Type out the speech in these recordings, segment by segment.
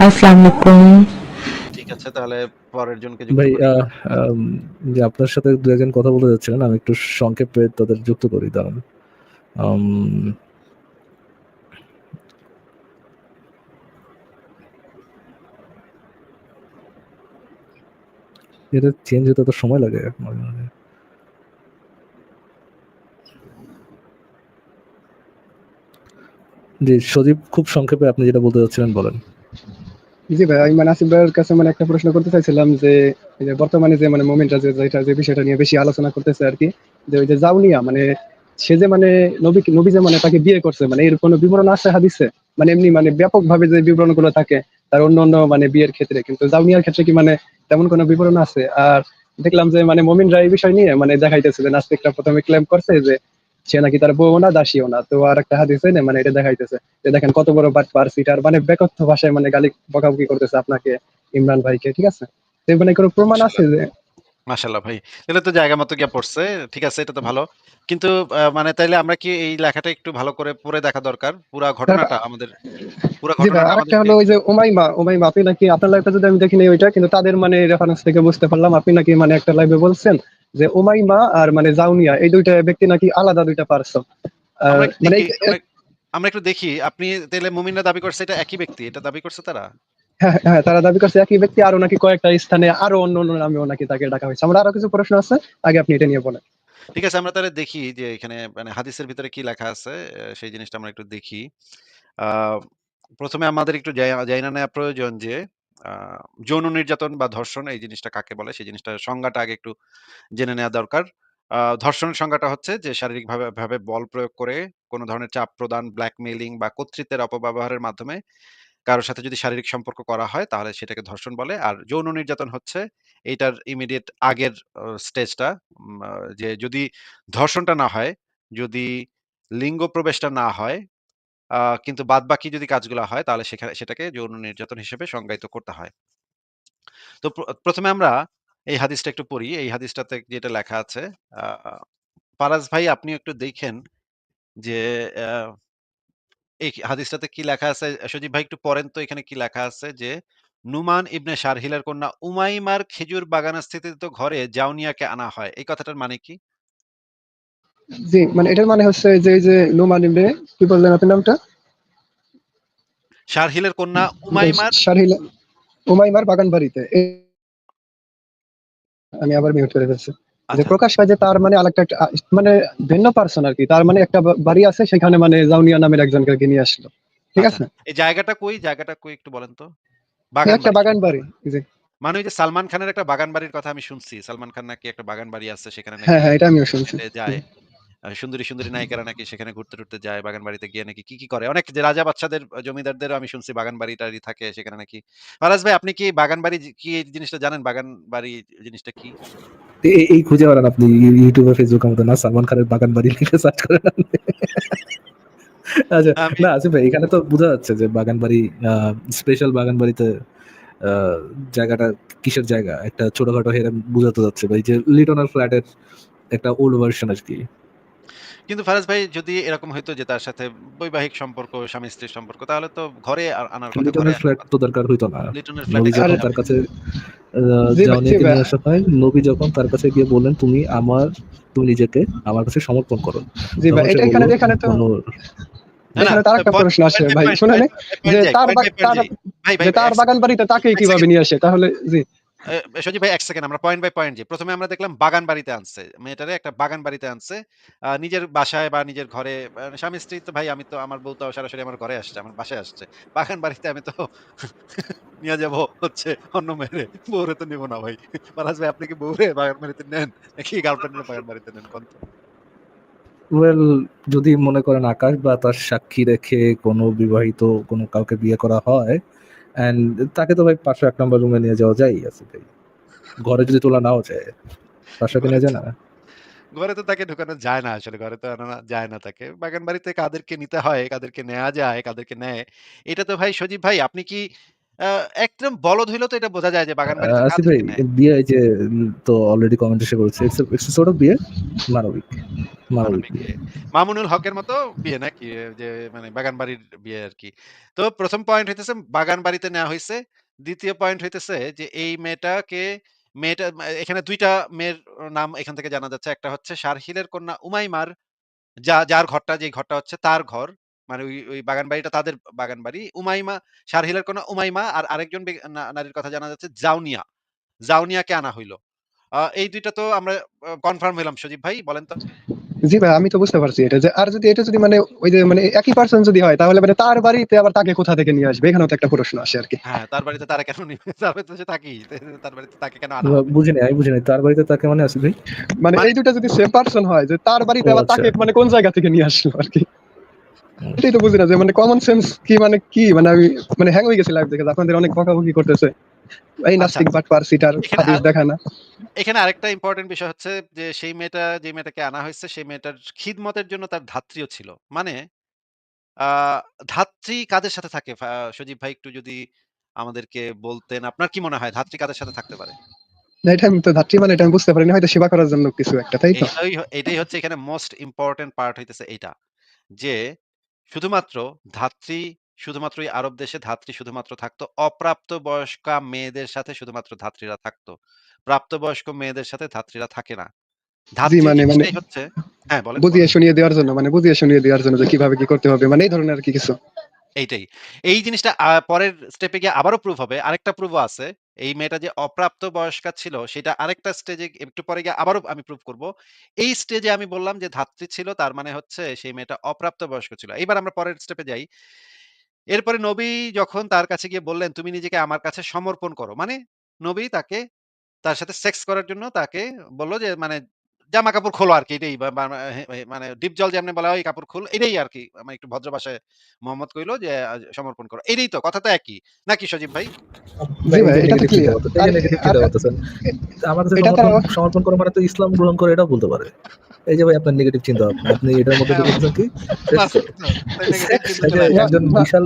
আসসালামু আলাইকুম। ঠিক আছে, তাহলে পরের জনকে যুক্ত ভাই করি। আম যে আপনার সাথে ২ জন কথা বলতে যাচ্ছিলেন, আমি একটু সংক্ষেপে তাদের যুক্ত করি দাঁড়ান। আম এটা চেঞ্জ হতে তো সময় লাগে মাঝে, মাঝে। জি, সজীব খুব সংক্ষেপে আপনি যেটা বলতে যাচ্ছিলেন বলেন। জি ভাই, আমি আসিফ ভাইয়ের কাছে একটা প্রশ্ন করতে চাইছিলাম যে এই যে বর্তমানে যে মোমেন্টটা যে বিষয়টা নিয়ে বেশি আলোচনা করতেছে আরকি, যে ওই যে জাউনিয়া সে যে নবী যে তাকে বিয়ে করছে, এর কোনো বিবরণ আছে হাদিসে? এমনি ব্যাপকভাবে যে বিবরণগুলো থাকে তার অন্য বিয়ের ক্ষেত্রে, কিন্তু জাউনিয়ার ক্ষেত্রে কি তেমন কোনো বিবরণ আছে? আর দেখলাম যে মুমিনরা এই বিষয় নিয়ে দেখাইতেছে যে নাস্তিকরা প্রথমে ক্লেম করছে যে সে নাকি তার বউ না দাসীও না, তো আর একটা হাদিস এনে এটা দেখাইতেছে যে দেখেন কত বড় বাটপার, সিটার, বেকথ্য ভাষায় গালি বকাবকি করতেছে আপনাকে, ইমরান ভাইকে, ঠিক আছে? তো কোনো প্রমাণ আছে মাশাআল্লাহ, যে? মাশাআল্লাহ ভাই। তাহলে তো জায়গা মতো গিয়ে পড়ছে। ঠিক আছে, এটা তো ভালো। কিন্তু মানে তাইলে আমরা কি এই লেখাটা একটু ভালো করে পড়ে দেখা দরকার? পুরা জি ভাই, ঘটনাটা আরেকটা আমাদেরকে হলো ওই যে উমাইমা, আপনি নাকি আপনার লাইফটা যদি আমি দেখিনি ওইটা, কিন্তু তাদের রেফারেন্স থেকে বুঝতে পারলাম আপনি নাকি একটা লাইভে বলছেন যে উমাইমা আর জাউনিয়া এই দুইটা ব্যক্তি নাকি আলাদা দুইটা পার্সন। আমরা একটু মানে দেখি এই- আমরা এ- আমরা একটু দেখি। আপনি তাইলে মুমিনরা দাবি করছে এটা একই ব্যক্তি। এটা দাবি করছে তারা? হ্যাঁ হ্যাঁ, তারা দাবি করছে একই ব্যক্তি, আরো নাকি কয়েকটা স্থানে আরো অন্য অন্য নামেও নাকি তাকে ডাকা হয়েছে। আমার আরো কিছু প্রশ্ন আছে, আগে আপনি এটা নিয়ে বলেন। ঠিক আছে, আমরা তাহলে দেখি যে এখানে মানে হাদিসের ভিতরে কি লেখা আছে। সেই জিনিসটা আমরা একটু দেখি। আ ১ম এ আমাদের একটু জাইনা নেয়া প্রয়োজন যে আ যৌন নির্যাতন বা ধর্ষণ এই জিনিসটা কাকে বলে? সেই জিনিসটার সংজ্ঞাটা আগে একটু জেনে নেয়া দরকার। ধর্ষণের সংজ্ঞাটা হচ্ছে যে শারীরিক ভাবে বল প্রয়োগ করে কোন ধরনের চাপ প্রদান, ব্ল্যাকমেইলিং বা কর্তৃত্বের অপব্যবহারের মাধ্যমে কারো সাথে যদি শারীরিক সম্পর্ক করা হয় তাহলে সেটাকে ধর্ষণ বলে। আর যৌন নির্যাতন হচ্ছে এইটার ইমিডিয়েট আগের স্টেজটা। উম আ যে যদি ধর্ষণটা না হয়, যদি লিঙ্গ প্রবেশটা না হয়, আ কিন্তু বাদবাকি যদি কাজগুলা হয় তাহলে সেটাকে যৌন নির্যাতন হিসেবে সংজ্ঞায়িত করতে হয়। তো ১ম এ আমরা এই হাদিসটা একটু পড়ি। এই হাদিসটাতে যেটা লেখা আছে, আ ফারাজ ভাই আপনি একটু দেখেন যে অ্যা এই হাদিসটাতে কি লেখা আছে? সজীব ভাই একটু পড়েন তো এখানে কি লেখা আছে যে, "নুমান ইবনে শারহিলের কন্যা উমাইমার খেজুর বাগানস্থিত ঘরে জাউনিয়াকে আনা হয়।" এই কথাটার মানে কি? জি, এটার হচ্ছে যে এই যে নোমান ইবনে, কি বললেন আপনি নামটা? শারহিলের কন্যা উমাইমার শারহিল উমাইমার বাগান বাড়িতে। আমি আবার মিউট করে ফেলছি। যে আচ্ছা, প্রকাশ পায় যে তার আরেকটা ভিন্ন পারসন আরকি। তার একটা বাড়ি আছে, সেখানে জাউনিয়া নামের একজনকে নিয়ে আসলো। ঠিক আচ্ছা। আছে? এই জায়গাটা কই? জায়গাটা কই একটু বলেন তো? একটা বাগানবাড়ি। বাগান বাড়ি। জি। মানে ওই যে সালমান খানের একটা বাগান বাড়ির কথা আমি শুনছি। সালমান খান নাকি একটা বাগান বাড়ি আছে সেখানে হ্যাঁ, নাকি হ্যাঁ, এটা আমিও শুনছি। ঘুরতে-টুরতে যায়। হুম। সুন্দরী নায়িকারা নাকি সেখানে ঘুরতে-টুরতে যায়। বাগান বাড়িতে গিয়ে নাকি কি করে? অনেক যে রাজা বাদশাদের জমিদারদেরও আমি শুনছি বাগান বাড়ি-টাড়ি থাকে সেখানে নাকি। ফারাজ ভাই আপনি কি বাগান বাড়ি কি এই জিনিসটা জানেন? বাগান বাড়ি জিনিসটা কি? এই খুঁজে বেড়ান আপনি ইউটিউবে, ফেসবুকের মতো না সালমান খানের বাগান বাড়ি লিখে সার্চ করেন আপনি। আচ্ছা, আমি না আসিফ ভাই এখানে তো বোঝা যাচ্ছে যে বাগান বাড়ি আ স্পেশাল বাগান বাড়িতে আ জায়গাটা কিসের জায়গা? একটা ছোটখাটো হেরেম বুঝাতে যাচ্ছে ভাই যে লিটনের ফ্ল্যাটের একটা ওল্ড ভার্সন আরকি। কিন্তু ফারাজ ভাই যদি এরকম হইতো যে তার সাথে বৈবাহিক সম্পর্ক, স্বামী-স্ত্রীর সম্পর্ক তাহলে তো ঘরে আনার কথা, ঘরে লিটনের আনার ফ্ল্যাট কথা। তো দরকার হইতো না। লিটনের ফ্ল্যাটে নবী কেন আর যখন তার যাবে? কাছে আ জি ভাই, জি জাওনিয়াকে ভাই। নিয়ে আসা হয়, নবী যখন তার কাছে গিয়ে বললেন, তুমি নিজেকে আমার কাছে সমর্পণ করো।" জি ভাই, তখন সে এটা বলল, এখানে তো "কোন" না, এখানে তো আরেকটা প্রশ্ন আসে পয়েন্ট বাই ভাই, পয়েন্ট, শুনেন? পয়েন্ট যে যাই, তার পয়েন্ট বাই পয়েন্ট তার যাই। ভাই যে তার ১ বাগান বাড়িতে তাকে ১ কিভাবে সেকেন্ড। নিয়ে আসে তাহলে? জি। সজীব ভাই ১ সেকেন্ড আমরা পয়েন্ট বাই পয়েন্ট যাই। ১ম এ আমরা দেখলাম বাগান বাড়িতে আনছে। মেয়েটারে একটা বাগান বাড়িতে আনছে। নিজের বাসায় বা নিজের ঘরে স্বামী-স্ত্রী তো ভাই আমি তো আমার বউ তো সরাসরি আমার ঘরে আসছে, আমার বাসায় আসছে। বাগান বাড়িতে আমি তো নিয়ে যাবো হচ্ছে অন্য মেয়েরে। বউরে তো নিব না ভাই। ফারাজ ভাই আপনি কি বউরে বাগান বাড়িতে নেন? নাকি গার্লফ্রেন্ডের বাগান বাড়িতে নেন কোন তো? ওয়েল যদি মনে করেন আকাশ বাতাস সাক্ষী রেখে কোনো বিবাহিত কোনো কাউকে বিয়ে করা হয় অ্যান্ড তাকে তো ভাই ৫০১ নাম্বার রুমে নিয়ে যাওয়া যায়ই আসিফ ভাই। ঘরে যদি তোলা নাও যায়, ৫০০ ঘরে নিয়ে যায় না? ঘরে তো তাকে ঢুকানো যায় না আসলে। ঘরে তো আনা যায় না তাকে। বাগানবাড়িতে কাদেরকে নিতে হয়, কাদেরকে নেয়া যায়, কাদেরকে নেয়। এটা তো ভাই সজীব ভাই আপনি কি আ একদম বলদ হইলেও তো এটা বোঝা যায় যে বাগানবাড়িতে আসিফ ভাই কাদেরকে নেয়? বিয়ে এই যে তো অলরেডি কমেন্ট এসে করেছে ইটস সর্ট অফ বিয়ে মানবিক মানবিক মানবিক বিয়ে। বিয়ে। মামুনুল হকের মতো বিয়ে নাকি? যে মানে বাগানবাড়ির বিয়ে আরকি। তো ১ম পয়েন্ট হইতেছে বাগানবাড়িতে নেয়া হইছে। ২য় পয়েন্ট হইতেছে যে এই মেয়েটা এখানে ২ টা মেয়ের নাম এখান থেকে জানা যাচ্ছে। একটা হচ্ছে শারহিলের কন্যা উমাইমার যার ঘরটা যেই ঘরটা হচ্ছে তার ঘর। মানে ওই বাগানবাড়িটা তাদের বাগানবাড়ি। শারহিলের কন্যা উমাইমা আর আরেকজন নারীর কথা জানা যাচ্ছে জাউনিয়া। জাউনিয়াকে আনা হইল। এই ২ টা তো আমরা কনফার্ম হইলাম। সজীব ভাই বলেন তো? জি ভাই, আমি তো বুঝতে পারছি এটা যে, আর যদি এটা যদি মানে ওই যে মানে একই পার্সন যদি হয় তাহলে মানে তার বাড়িতে আবার তাকে কোথা থেকে নিয়ে আসবে, এখানেও তো একটা প্রশ্ন আসে আর কি। হ্যাঁ, তার বাড়িতে তারা কেন নিবে? তার বাড়িতে তো সে থাকেই। তার বাড়িতে তাকে কেন আনা হবে? বুঝিনি, আমি বুঝিনি। তার বাড়িতে তাকে মানে আসিফ ভাই? মানে মানে এই দুটা যদি সেম পার্সন হয়, যে তার ও বাড়িতে আবার আচ্ছা। তাকে মানে কোন জায়গা থেকে নিয়ে আসলো আর কি। হুম। এটাই তো বুঝি না যে মানে কমন সেন্স কি, মানে কি মানে আমি মানে হ্যাং হয়ে গেছি লাইভ দেখে যে আপনাদের অনেক বকাবকি করতেছে এই আচ্ছা, নাস্তিক বাটপার সিটার এখানে হাদিস দেখায় না। এখানে আরেকটা ইম্পোর্টেন্ট বিষয় হচ্ছে যে যে মেয়েটাকে আনা হয়েছে সেই মেয়েটার খিদমতের জন্য তার ধাত্রীও ছিল। মানে আ ধাত্রী কাদের সাথে থাকে? সজীব ভাই একটু যদি আমাদেরকে বলতেন, আপনার কি মনে হয় ধাত্রী কাদের সাথে থাকতে পারে? না, এটা আমি তো ধাত্রী মানে এটা আমি বুঝতে পারিনি, হয়তো সেবা করার জন্য কিছু একটা, তাই তো? এটাই হচ্ছে এখানে মোস্ট ইম্পোর্টেন্ট পার্ট হইতেছে এইটা। যে শুধুমাত্র ধাত্রী শুধুমাত্র এই আরব দেশে ধাত্রী শুধুমাত্র থাকতো অপ্রাপ্তবয়স্কা মেয়েদের সাথে, শুধুমাত্র ধাত্রীরা থাকতো। প্রাপ্তবয়স্ক মেয়েদের সাথে ধাত্রীরা থাকে না। জি ধাত্রী মানে মানে জিনিসটাই হচ্ছে হ্যাঁ, বলেন, বুঝিয়ে বলেন। শুনিয়ে দেওয়ার জন্য, মানে বুঝিয়ে শুনিয়ে দেওয়ার জন্য যে কিভাবে কি করতে হবে, মানে এই ধরনের আর কি কিছু। এইটাই। এই জিনিসটা পরের স্টেপে গিয়ে আবারও প্রুভ হবে। আরেকটা প্রুফও আছে। এই মেয়েটা যে অপ্রাপ্ত বয়স্কা ছিল সেটা আরেকটা স্টেজে একটু পরে গিয়ে আবারও আমি প্রুভ করব। এই স্টেজে আমি বললাম যে ধাত্রী ছিল তার মানে হচ্ছে সেই মেয়েটা অপ্রাপ্ত বয়স্ক ছিল। এবার আমরা পরের স্টেপে যাই। এরপরে নবী যখন তার কাছে গিয়ে বললেন, "তুমি নিজেকে আমার কাছে সমর্পণ করো।" মানে নবী তার সাথে সেক্স করার জন্য তাকে বলল যে মানে জামা কাপড় খোলো আরকি এটাই বা বা হে হে মানে ডিপ জল যেমনে বলা হয় কাপড় খোল এটাই আরকি। মানে একটু ভদ্র ভাষায় মোহাম্মদ কইল যে সমর্পণ করো। এটাই তো কথা তো একই। নাকি সজীব ভাই? জি ভাই এই ভাই, যে এটা তো নেগেটিভ চিন্তা ক্লিয়ার। করতেছেন, এই আর যে নেগেটিভ আর চিন্তা করতেছেন। আমার কাছে এটা সমর্পণ তারা সমর্পণ করা মানে তো ইসলাম গ্রহণ করে এটাও বলতে পারে। এই যে ভাই আপনার নেগেটিভ চিন্তা ভাবনা। আপনি এটার মধ্যে হ্যাঁ, ঢুকাইতেছেন কি? সেক্স করো। নাস্তিক তো। তাই নেগেটিভ সেক্স চিন্তা এই যে চলে আসবে। একজন বিশাল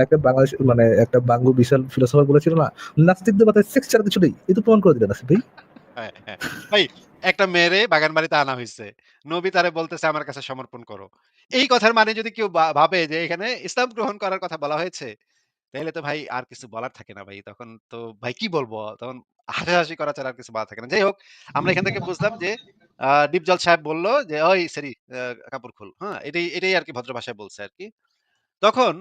একটা বাংলাদেশ মানে একটা বাঙ্গু বিশাল ফিলোসোফার বলেছিল না? নাস্তিকদের মাথায় সেক্স ছাড়া কিছু নেই। এ তো প্রমাণ করে দিলেন আসিফ ভাই। হ্যাঁ, হ্যাঁ। ভাই একটা মেয়েরে বাগানবাড়িতে আনা হইছে। নবী তারে বলতেছে আমার কাছে সমর্পণ করো। এই কথার মানে যদি কেউ ভাবে যে এখানে ইসলাম গ্রহণ করার কথা বলা হয়েছে তাইলে তো ভাই আর কিছু বলার থাকে না ভাই। তখন তো ভাই কি বলবো? তখন হাসাহাসি করা ছাড়া আর কিছু বলার থাকে না। যাই হোক, আমরা এখান থেকে বুঝলাম যে ডিপজল সাহেব বলল যে, "ওই সেরি কাপড় খুল।" হ্যাঁ? এটাই আরকি ভদ্র ভাষায় বলছে আরকি। তখন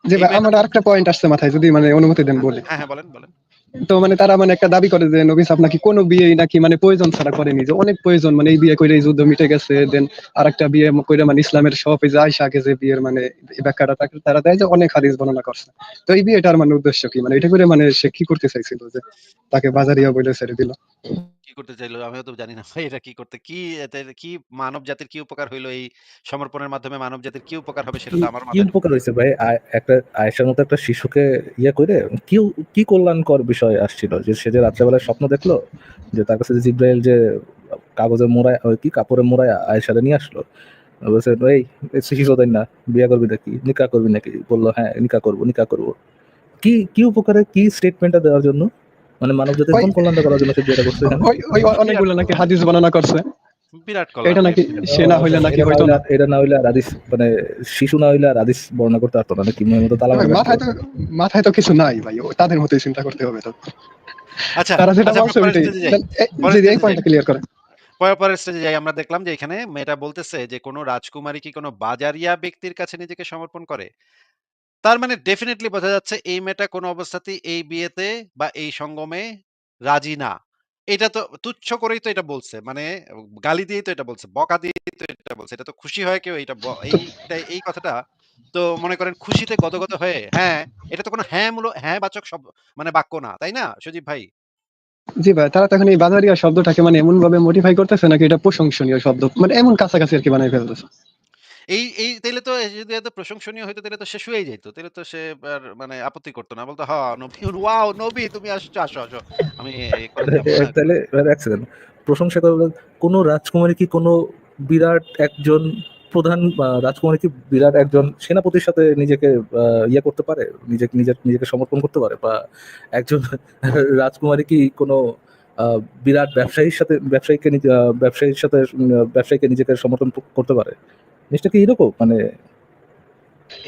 যে এই ভাই, মেয়েটা আমার আরেকটা পয়েন্ট আসছে মাথায়, যদি মানে অনুমতি দেন বলে। হ্যাঁ, হ্যাঁ, বলেন, বলেন। তো মানে তারা মানে একটা দাবি করে যে নবী সাহেব নাকি কোনো বিয়েই নাকি মানে প্রয়োজন ছাড়া করেনি, যে অনেক প্রয়োজন, মানে এই বিয়ে করে এই যুদ্ধ মিটে গেছে, দেন আরেকটা বিয়ে করে মানে ইসলামের সব এই যে আয়েশা আগে যে বিয়ের মানে এই ব্যাখ্যাটা তারা দেয় যে অনেক হাদিস বর্ণনা করছে। তো এই বিয়েটার মানে উদ্দেশ্য কি, মানে এটা করে মানে সে কি করতে চাইছিল যে তাকে বাজারিয়া বলে ছেড়ে দিল? কি করতে চাইলো আমিও তো জানি না ভাই এটা কি করতে এতে কি মানব জাতির কি উপকার হইলো এই সমর্পণের মাধ্যমে মানব জাতির কি উপকার হবে সেটা কি তো আমার কি মাথায় উপকার ঢুকতেছে হইছে ভাই? একটা আয়েশার মতো একটা শিশুকে ইয়ে করে কি কি কল্যাণকর বিষয় আসছিল? যে সে যে রাত্রেবেলায় স্বপ্ন দেখলো যে তার কাছে যে জিব্রাইল যে কাগজে মোড়ায় ওই কি কাপড়ে মোড়ায় আয়েশারে নিয়ে আসলো। বলছে, "এই শিশু দেন না, বিয়ে করবি নাকি? নিকাহ করবি নাকি?" বলল, "হ্যাঁ, নিকাহ করব, নিকাহ করব।" কি উপকারে কি স্টেটমেন্টটা দেওয়ার জন্য? মানে মানবজাতির ওই কোন কল্যাণটা করার জন্য সে বিয়েটা করছে এখানে? ওই ওই বিরাট অনেকগুলো নাকি কল্যাণ হাদিস বর্ণনা করছে, বিরাট কল্যাণ এটা ভাই নাকি বিরাট সে না হইলে নাকি হইতো না। এটা না হইলে আর হাদিস মানে শিশু না হইলে আর হাদিস বর্ণনা করতে পারতো না নাকি? মুহের মতো তালা ভাই মেরে রাখতো? মাথায় তো কিছু নাই ভাই, তাদের মতোই চিন্তা করতে হবে তো। আচ্ছা তারা যেটা আচ্ছা আমরা বলছে পরের ওইটাই। স্টেজে যাই জি পরের জি, এই স্টেজে যাই পয়েন্টটা ক্লিয়ার করেন। পরের স্টেজে যাই আমরা দেখলাম যে এখানে মেয়েটা বলতেছে যে কোনো রাজকুমারী কি কোনো বাজারিয়া ব্যক্তির কাছে নিজেকে সমর্পণ করে তার মানে ডেফিনেটলি বোঝা যাচ্ছে এই মেয়েটা কোনো অবস্থাতেই এই বিয়েতে বা এই সঙ্গমে রাজি না। এটা তো তুচ্ছ করেই তো এটা বলছে। মানে গালি দিয়েই তো এটা বলছে। বকা দিয়েই তো এটা বলছে। এটা তো খুশি হয় কেউ এইটা তো এই কথাটা তো মনে করেন খুশিতে গদগদ হয়ে হ্যাঁ, এটা তো কোনো হ্যাঁ বাচক শব্দ মানে বাক্য না। তাই না সজীব ভাই? জি ভাই, তারা তো এখন এই বাজারিয়া শব্দটাকে মানে এমন ভাবে মডিফাই করতেছে নাকি এটা প্রশংসনীয় শব্দ, মানে এমন কাছাকাছি আর কি বানাই ফেলতেছে। তাইলে তো যদি এত প্রশংসনীয় হইতো তাইলে তো শেষ হয়েই যাইত। তাইলে তো সে আর মানে আপত্তি করত না। বলতো, "হ নবী ওয়াও! নবী তুমি আসছো, আসো। আমি করে দিলাম।" হ্যাঁ, তাহলে এক সেকেন্ড প্রশংসা করলে কোন রাজকুমারী কি কোন বিরাট একজন প্রধান রাজকুমারী কি বিরাট একজন সেনাপতির সাথে নিজেকে ইয়ে করতে পারে, নিজেকে সমর্পণ করতে পারে, বা একজন রাজকুমারী কি কোনো বিরাট ব্যবসায়ীকে নিজেকে সমর্পণ করতে পারে? জিনিসটা কি এরকম মানে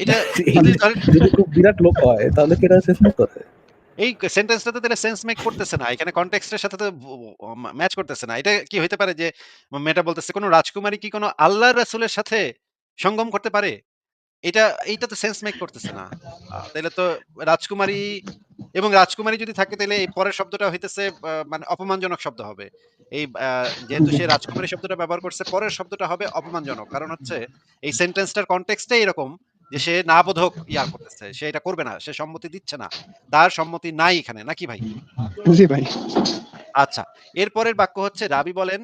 এটা এই যদি ধরেন যদি খুব বিরাট লোক হয় তাহলে কি এটা শেষ করে? এই সেন্টেন্সটা তো তাহলে সেন্স মেক করতেছে না। এখানে কনটেক্সট এর সাথে তো ম্যাচ করতেছে না। এটা কি হইতে পারে যে মেয়েটা বলতেছে কোন রাজকুমারী কি কোন আল্লাহর রাসূলের সাথে সঙ্গম করতে পারে? এটা এইটা তো সেন্স মেক করতেছে না। তাইলে তো রাজকুমারী এবং রাজকুমারী যদি থাকে তাইলে এই পরের শব্দটা হইতেছে মানে অপমানজনক শব্দ হবে। এই যেহেতু জি সে রাজকুমারী শব্দটা ব্যবহার করছে পরের শব্দটা হবে অপমানজনক। কারণ হচ্ছে এই সেন্টেন্সটার কনটেক্সটটাই এরকম যে সে না বোধক করতেছে। সে এটা করবে না। সে সম্মতি দিচ্ছে না। তার সম্মতি নাই এখানে। নাকি ভাই? জি ভাই। আচ্ছা। এরপরের বাক্য হচ্ছে রাবী বলেন,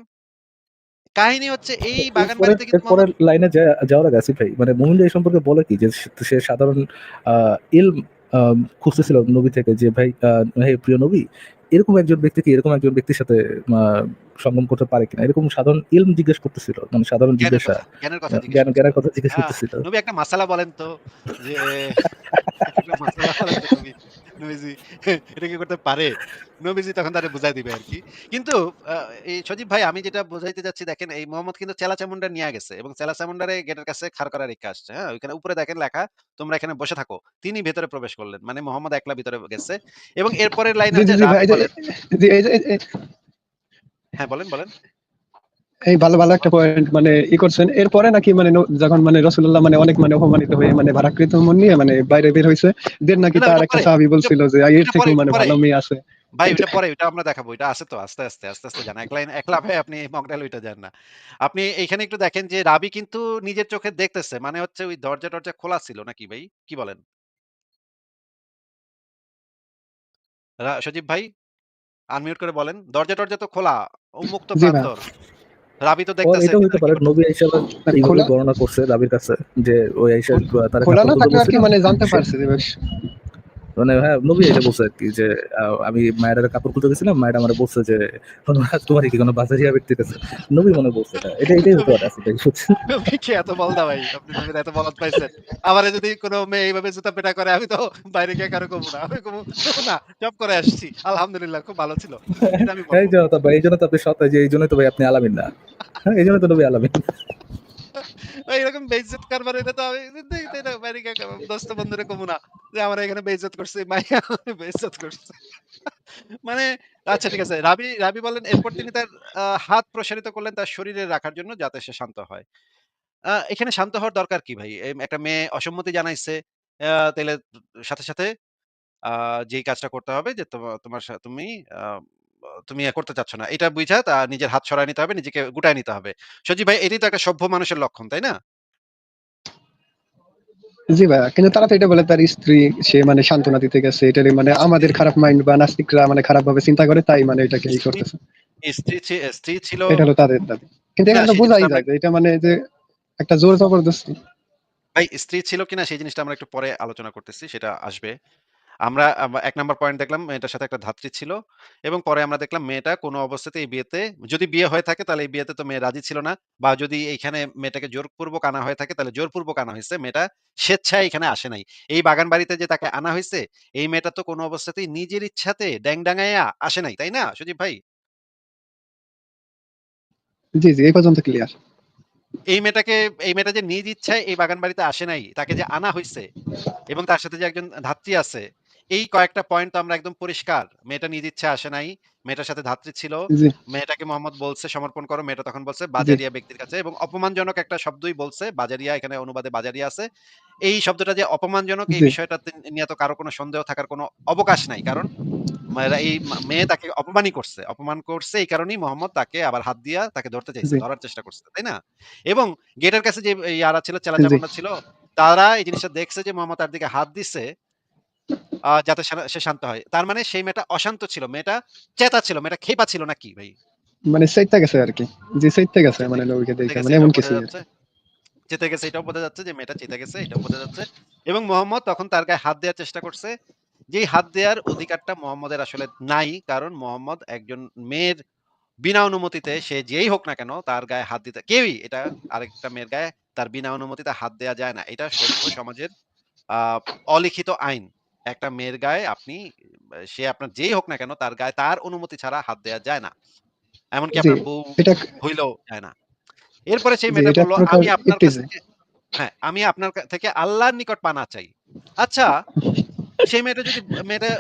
কাহিনী হচ্ছে এই বাগান এরপরে বাড়িতে কিন্তু এরপরের লাইনে যাওয়ার আগে আসিফ ভাই, মানে মুমিন এই সম্পর্কে বলে কি যে সে সাধারণ ইলম খুঁজতেছিল নবী থেকে, যে ভাই হে প্রিয় নবী, এরকম একজন ব্যক্তির সাথে আহ, সঙ্গম করতে পারে কিনা, এরকম সাধারণ ইলম জিজ্ঞেস করতেছিল, মানে সাধারণ জিজ্ঞাসা, জ্ঞানের কথা জিজ্ঞেস করছিল। জ্ঞানের কথা জিজ্ঞেস করতেছিল। নবী একটা মাসালা বলেন তো যে একটা মাসালা বলেন তো নবীজি এটা কি করতে পারে? নবীজি তখন তারে বুঝায় দিবে আরকি। কিন্তু আ এই সজীব ভাই আমি যেটা বোঝাইতে যাচ্ছি দেখেন এই মোহাম্মদ কিন্তু চেলা-চামুন্ডা নিয়া গেছে এবং চেলা-চামুন্ডারে গেটের কাছে খাড় করার রেখে আসছে। হ্যাঁ? ওইখানে উপরে দেখেন লেখা তোমরা এখানে বসে থাকো। তিনি ভেতরে প্রবেশ করলেন। মানে মোহাম্মদ একলা ভিতরে গেছে এবং এরপরের লাইনে জি, জি, হচ্ছে জি ভাই রাবী এই যে বলেন জি হ্যাঁ, বলেন, বলেন। এই ভালো একটা পয়েন্ট মানে করছেন। এরপরে নাকি মানে যখন মানে রাসূলুল্লাহ মানে অনেক মানে অপমানিত হয়ে মানে ভারাক্রান্ত মন নিয়ে মানে বাইরে বের হইছে। দেন নাকি না, না তার ওইটা একটা পরে। সাহাবী ওইটা বলছিল যে এর ওইটা পরে, থেকেও ওইটা মানে পরে। ভালো মেয়ে আছে। ভাই এটা ওইটা পরে, ওইটা আমরা দেখাবো। ওইটা আছে তো আস্তে, আস্তে যান। এক লাফে আপনি মক ডাইল ওইটা যান না। আপনি এইখানে একটু দেখেন যে রাবী কিন্তু নিজের চোখে দেখতেছে। মানে হচ্ছে ওই দরজা-টরজা খোলা ছিল নাকি ভাই? কি বলেন? সজীব ভাই আনমিউট করে বলেন। দরজা-টরজা তো খোলা, উন্মুক্ত জি ভাই। প্রান্তর। রাবী তো ওর দেখতেছে এটা হইতে ভিতরে কি পারে করতেছে। নবী আইসা এইভাবে খোলা বর্ণনা করছে রাবির কাছে, যে ওই আইসা তারা খোলা কাপড় না খুলতে থাকলেও আর কি বলছিলাম, মানে জানতে পারছে যে বেশ মানে হ্যাঁ নবী এসে বলছে আর কি যে আমি মায়ের কাপড় খুলতে গেছিলাম, মায়ের আমার বলছে যে কোনো রাজকুমারী কি কোনো বাজারিয়া ব্যক্তির কাছে, নবী মনে বলছে এটাই হতে নবী পারে আসলে সত্যি। নবী কি এত বলদা ভাই? আপনি নবীর এত বলদ পাইছেন? আমারে যদি কোনো মেয়ে এইভাবে জুতা পেটা করে আমি তো বাইরে গিয়ে কারো কমু না। আমি কমু না জব করে আসছি। আলহামদুলিল্লাহ খুব ভালো ছিল। এটা আমি বলব। এই জন্য তো আপনি সৎ, যে এই জন্যই তো ভাই আপনি আলামিন না, হ্যাঁ এই জন্য তো নবী আলামিন। ভাই এরকম বেইজ্জত কারবার হইলে তো আমি বাইরে গিয়ে দোস্ত বন্ধুরে কমু না। যে আমার এখানে বেইজ্জত করছে, মাইয়া আমারে বেইজ্জত করছে। মানে আচ্ছা ঠিক আছে। রাবী বলেন এরপর তিনি তার হাত প্রসারিত করলেন তার শরীরে রাখার জন্য যাতে সে শান্ত হয়। এখানে শান্ত হওয়ার দরকার কি ভাই? একটা মেয়ে অসম্মতি জানাইছে। তাইলে সাথে আ যেই কাজটা করতে হবে যে তোমার তুমি আ তুমি করতে চাচ্ছ না। এটা বুইঝা নিজের হাত সরায় নিতে হবে, নিজেকে গুটায় নিতে হবে। সজীব ভাই এটাই তো একটা সভ্য মানুষের লক্ষণ, তাই না? জি ভাইয়া। কিন্তু তারা তো এটা বলে তার স্ত্রী সে মানে সান্ত্বনা দিতে গেছে। এটারই মানে স্ত্রী আমাদের খারাপ মাইন্ড বা নাস্তিকরা মানে খারাপভাবে চিন্তা করে তাই মানে এটাকে স্ত্রী করতেছে। স্ত্রী ছিল এটা হলো তাদের দাবি। কিন্তু কিনা এখানে তো সেই জিনিসটা বোঝাই আমরা যায় যে এটা মানে যে একটা জোর জবরদস্তি। ভাই স্ত্রী ছিল কিনা সেই জিনিসটা আমরা একটু পরে আলোচনা করতেছি। সেটা আসবে। আমরা ১ নাম্বার পয়েন্ট দেখলাম মেয়েটার সাথে একটা ধাত্রী ছিল এবং পরে আমরা দেখলাম মেয়েটা কোনো অবস্থাতেই এই বিয়েতে যদি বিয়ে হয়ে থাকে তাহলে এই বিয়েতে তো মেয়ে রাজি ছিল না। বা যদি এইখানে মেয়েটাকে জোরপূর্বক আনা হয়ে থাকে তাহলে জোরপূর্বক আনা হইছে। মেয়েটা স্বেচ্ছায় এখানে আসে নাই। এই বাগান বাড়িতে যে তাকে আনা হইছে, এই মেয়েটা তো কোনো অবস্থাতেই নিজের ইচ্ছাতে ড্যাং-ড্যাঙাইয়া আসে নাই। তাই না সজীব ভাই? জি, জি এই পর্যন্ত ক্লিয়ার। এই মেয়েটাকে এই মেয়েটা যে নিজ ইচ্ছায় এই বাগান বাড়িতে আসে নাই, তাকে যে আনা হইছে এবং তার সাথে যে একজন ধাত্রী আছে, এই কয়েকটা পয়েন্ট তো আমরা একদম পরিষ্কার। মেয়েটা নিজ ইচ্ছায় আসে নাই। মেয়েটার সাথে ধাত্রী ছিল। জি, মেয়েটাকে মোহাম্মদ বলছে সমর্পণ করো। মেয়েটা তখন বলছে জি, বাজারিয়া ব্যক্তির কাছে এবং অপমানজনক একটা শব্দই বলছে। বাজারিয়া এখানে অনুবাদে বাজারিয়া আছে। এই শব্দটা যে অপমানজনক এই জি, বিষয়টাতে নিয়ে তো কারো কোনো সন্দেহ থাকার কোনো অবকাশ নাই। কারণ মেয়ে তাকে অপমানই করছে। অপমান করছে এই কারণেই মোহাম্মদ তাকে আবার হাত দিয়া তাকে ধরতে চাইছে, জি, ধরার চেষ্টা করছে। তাই না? এবং গেটের কাছে যে ইয়ারা ছিল, জি, চেলা-চামুন্ডা ছিল, তারা এই জিনিসটা দেখছে যে মোহাম্মদ তার দিকে হাত দিছে যাতে সে শান্ত হয়। তার মানে সেই মেয়েটা অশান্ত ছিল। মেয়েটা চেতা ছিল, মেয়েটা ক্ষেপা ছিল নাকি ভাই? মানে সেইটা গেছে আরকি। জি, সেইটা গেছে চেতে মানে নবীকে চেতে দেখে গেছে মানে এমন এটাও বোঝা কিছুই যাচ্ছে। আরকি। চেতে গেছে এটাও বোঝা যাচ্ছে যে মেয়েটা চেতে গেছে এটাও বোঝা যাচ্ছে। এবং মোহাম্মদ তখন তার গায়ে হাত দেওয়ার চেষ্টা করছে। যেই হাত দেওয়ার অধিকারটা মোহাম্মদের আসলে নাই। কারণ মোহাম্মদ একজন মেয়ের বিনা অনুমতিতে সে যেই হোক না কেন তার গায়ে হাত দিতে কেউই এটা আরেকটা মেয়ের গায়ে তার বিনা অনুমতিতে হাত দেয়া যায় না। এটা সভ্য সমাজের আ অলিখিত আইন। একটা মেয়ের গায়ে আপনি সে আপনার যেই হোক না কেন তার গায়ে তার অনুমতি ছাড়া হাত দেয়া যায় না। এমনকি জি, আপনার বউ এটা হইলেও যায় না। এরপরে সেই জি, মেয়েটা এটা এক বলল, প্রকার "আমি আপনার কাছ ইফটিজিং। থেকে" হ্যাঁ, "আমি আপনার থেকে আল্লাহর নিকট পানা চাই।" আচ্ছা, সেই মেয়েটা যদি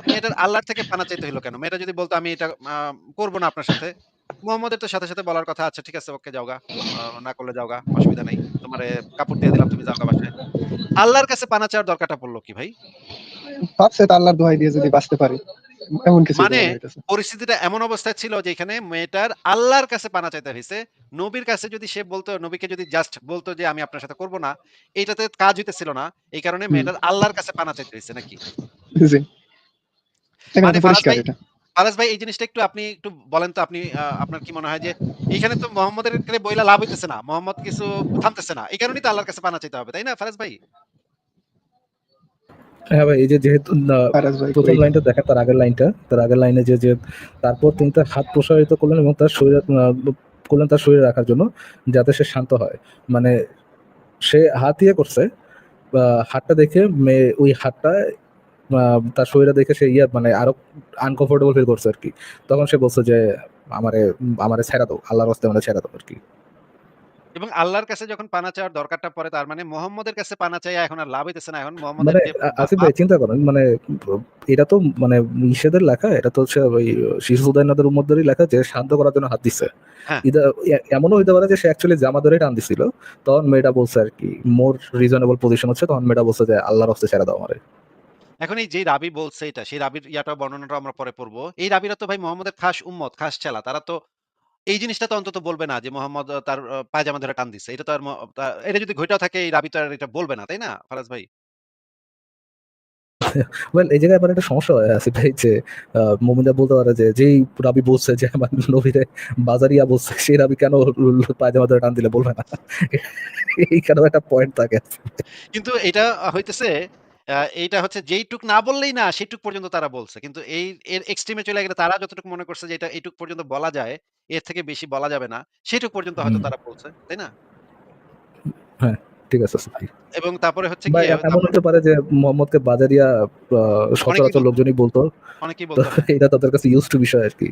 মেয়েটার আল্লাহর থেকে পানা চাইতে হইল কেন? মেয়েটা যদি বলতো, "আমি এটা করব না আপনার সাথে।" মুহাম্মদের তো সাথে বলার কথা, "আচ্ছা ঠিক আছে, ওকে যাওগা। না করলে যাওগা। অসুবিধা নাই। তোমারে কাপড় দিয়ে দিলাম, তুমি যাওগা বাসায়।" আল্লাহর কাছে পানা চাওয়ার দরকারটা পড়ল কি ভাই? ভাবছে তো আল্লাহর দোহাই দিয়ে যদি বাঁচতে পারি, এমন কিছুই তো মানে মনে হইতেছে। পরিস্থিতিটা এমন অবস্থায় ছিল যে এখানে মেয়েটার আল্লাহর কাছে পানা চাইতে হইছে। নবীর কাছে যদি সে বলতো, নবীকে যদি জাস্ট বলতো যে আমি আপনার সাথে করব না, এইটাতে কাজ হইতেছিল না। এই কারণে হুম, মেয়েটার আল্লাহর কাছে পানা চাইতে হইছে নাকি? জি, এখানে মানে তো পরিষ্কার এটা। ফারাজ ভাই এই জিনিসটা একটু আপনি একটু বলেন তো, আপনি আপনার কি মনে হয় যে এইখানে তো মোহাম্মদের কে বইলা লাভ হইতেছে না। মোহাম্মদ কিছু থামতেছে না। এই কারণেই তো আল্লাহর কাছে পানা চাইতে হবে। তাই না ফারাজ ভাই? হ্যাঁ ভাই, এই যে যেহেতু ফারাজ ভাই প্রথম কই? লাইনটা দেখেন, তার আগের লাইনে যে তারপর তিনি তার হাত প্রসারিত করলেন এবং তার শরীরে করলেন তার শরীরে রাখার জন্য, যাতে সে শান্ত হয়। মানে সে হাত ইয়ে করছে, হাতটা দেখে মেয়ে ওই হাতটা তার শরীরে দেখে সে মানে আরো আনকমফোর্টেবল ফিল করছে আর কি। তখন সে বলছে যে আমারে আমারে ছেড়া দাও, আল্লাহর রাস্তায় আমারে ছেড়া দাও আর কি। এবং আল্লাহর কাছে যখন পানা চাওয়ার দরকারটা পড়ে তার মানে মোহাম্মদের কাছে পানা চাইয়া এখন আর লাভ হইতেছে না। এখন মোহাম্মদের মানে যে আসিফ ভাই বাপ চিন্তা করেন, মানে এটা তো মানে নিষেধের লেখা, এটা তো হচ্ছে ওই শিশু উদয়নাথের মধ্যেই লেখা যে শান্ত করার জন্য হাত দিছে। হ্যাঁ। এটা এমনও হইতে পারে যে সে অ্যাকচুয়ালি জামা ধরে টান দিছিল, তখন মেয়েটা বলছে আর কি মোর রিজনেবল পজিশন হচ্ছে, তখন মেয়েটা বলছে যে আল্লাহর রাস্তায় ছেড়ে দাও আমারে। এখন এই যে রাবি বলছে এটা, সেই রাবির বর্ণনাটাও আমরা পরে পড়ব। এই রাবিরা তো ভাই মোহাম্মদের খাস উম্মত, খাস চেলা। তারা তো এই জিনিসটা তো অন্তত বলবে না যে মোহাম্মদ তার পায়জামা ধরে টান দিছে। এটা তো আর এটা যদি ঘইটাও থাকে এই রাবি তো আর এটা বলবে না, তাই না ফারাজ ভাই? ওয়েল এই জায়গায় আবার একটা সমস্যা হয় আসিফ ভাই, যে মুমিনরা বলতে পারে যে যেই রাবি বলছে যে আমার নবীরে বাজারিয়া বলছে, সেই রাবি কেন পায়জামা ধরে টান দিলে বলবে না? এইখানেও একটা পয়েন্ট থাকে। কিন্তু এটা হইতেছে এইটা হচ্ছে যেইটুক না বললেই না সেইটুক পর্যন্ত তারা বলছে। কিন্তু এর এক্সট্রিমে চলে গেলে তারা যতটুকু মনে করছে যে এটা এইটুক পর্যন্ত বলা যায়, এর থেকে বেশি বলা যাবে না। সেইটুক পর্যন্ত হয়তো হুম, তারা বলছে। তাই না? হ্যাঁ, ঠিক আছে আসিফ ভাই। এবং তারপরে হচ্ছে বা গিয়ে এমন হতে পারে যে মোহাম্মদকে বাজারিয়া অনেকেই সচরাচর বলতো, লোকজনই বলতো, অনেকেই তো বলতো হ্যাঁ। এটা তাদের কাছে ইউজ টু বিষয় আর কি।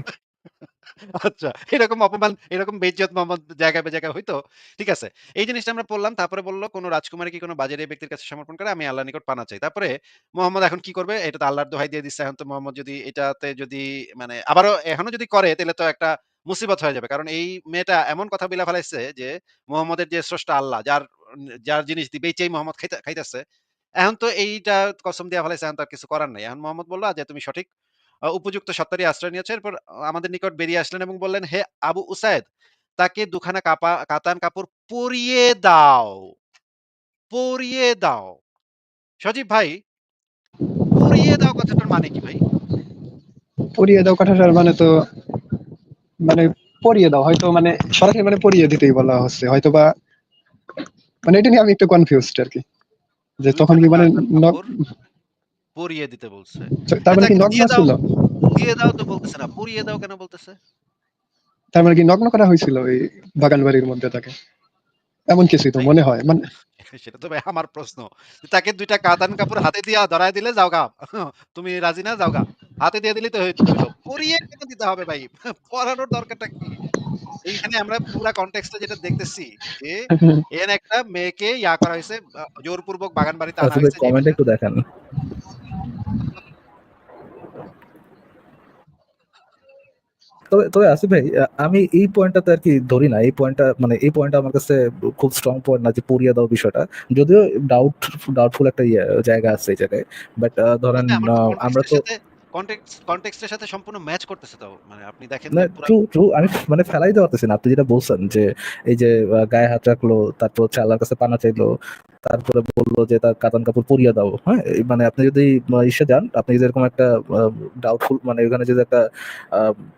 আচ্ছা, এরকম অপমান, এরকম বেইজ্জত মোহাম্মদ জায়গায় জায়গায় হইতো। ঠিক আছে। এই জিনিসটা আমরা পড়লাম। তারপরে বলল, "কোন রাজকুমারী কি কোন বাজারে ব্যক্তির কাছে সমর্পণ করে? আমি আল্লাহর নিকট পানা চাই।" তারপরে মোহাম্মদ এখন কি করবে? এটা তো আল্লাহর দোহাই দিয়ে দিচ্ছে। এখন তো মোহাম্মদ যদি এটাতে যদি মানে আবারও এখনো যদি করে তাহলে তো একটা মুসিবত হয়ে যাবে। কারণ এই মেয়েটা এমন কথা বইলা ফেলাইছে যে মোহাম্মদের যে স্রষ্টা আল্লাহ, যার জিনিস দিবেই চাই মোহাম্মদ খাইতেছে। এখন তো এইটা কসম দিয়া ফেলাইছে, এখন তো আর কিছু করার নাই। এখন মোহাম্মদ বলল, "যে তুমি সঠিক উপযুক্ত সত্তারই আশ্রয় নিয়েছে।" এরপর আমাদের নিকট বেরিয়ে আসলেন এবং বললেন, "হে আবু উসাইদ, তাকে দুখানা কাতান কাপড় পরিয়ে দাও, পরিয়ে দাও।" সজীব ভাই, পরিয়ে দাও কথাটার মানে কি ভাই? পরিয়ে দাও কথাটার মানে তো মানে পরিয়ে দাও হয়তো মানে সরাসরি মানে পরিয়ে দিতেই বলা হচ্ছে হয়তোবা, মানে এটা নিয়ে আমি একটু কনফিউজড আর কি, যে ২ তখন কি খানা মানে কাতান নগ- কাপড় পরিয়ে দিতে বলছে। তার মানে কি তাকে নগ্ন দিয়ে দাও, ছিল? দিয়ে দাও তো বলতেছে না। পরিয়ে দাও কেন বলতেছে? তার মানে কি নগ্ন করা হয়েছিল ওই বাগান বাড়ির মধ্যে তাকে? এমন কিছুই তো ভাই মনে হয় মানে। সেটা তো ভাই আমার প্রশ্ন। তাকে ২ টা কাতান কাপড় হাতে দিয়া ধরায় দিলে যাওগা। তুমি রাজি না যাওগা। হাতে দিয়ে দিলেই তো হইল। পরিয়ে কেন দিতে হবে ভাই? পরানোর দরকারটা কি? এইখানে আমরা পুরা কনটেক্সট এ যেটা দেখতেছি যে এখানে একটা মেয়েকে করা হইছে, জোরপূর্বক বাগান বাড়িতে আনা আসিফ ভাই হইছে যে কমেন্ট মেয়েটা একটু দেখেন। তবে তবে আসিফ ভাই, আমি এই পয়েন্টটাতে আর কি ধরি না, এই পয়েন্টটা মানে এই পয়েন্টটা আমার কাছে খুব স্ট্রং পয়েন্ট না যে পড়িয়ে দাও বিষয়টা। যদিও ডাউটফুল একটা জায়গা আছে এই জায়গায়, বাট না, ধরেন না আমার তো আমরা তো কনটেক্সট এর সাথে সম্পূর্ণ ম্যাচ করতেছে তো। মানে আপনি দেখেন না, যে পুরা ট্রু ট্রু, আমি মানে ফেলাই দিতে পারতেছি না। আপনি যেটা বলছেন যে এই যে গায়ে হাত রাখলো, তারপর হচ্ছে আল্লাহর কাছে পানা চাইলো, তারপরে বললো যে তার কাতান কাপড় পরিয়ে দাও, হ্যাঁ, মানে আপনি যদি ইসে যান, আপনি যদি এরকম একটা ডাউটফুল মানে ওখানে যদি একটা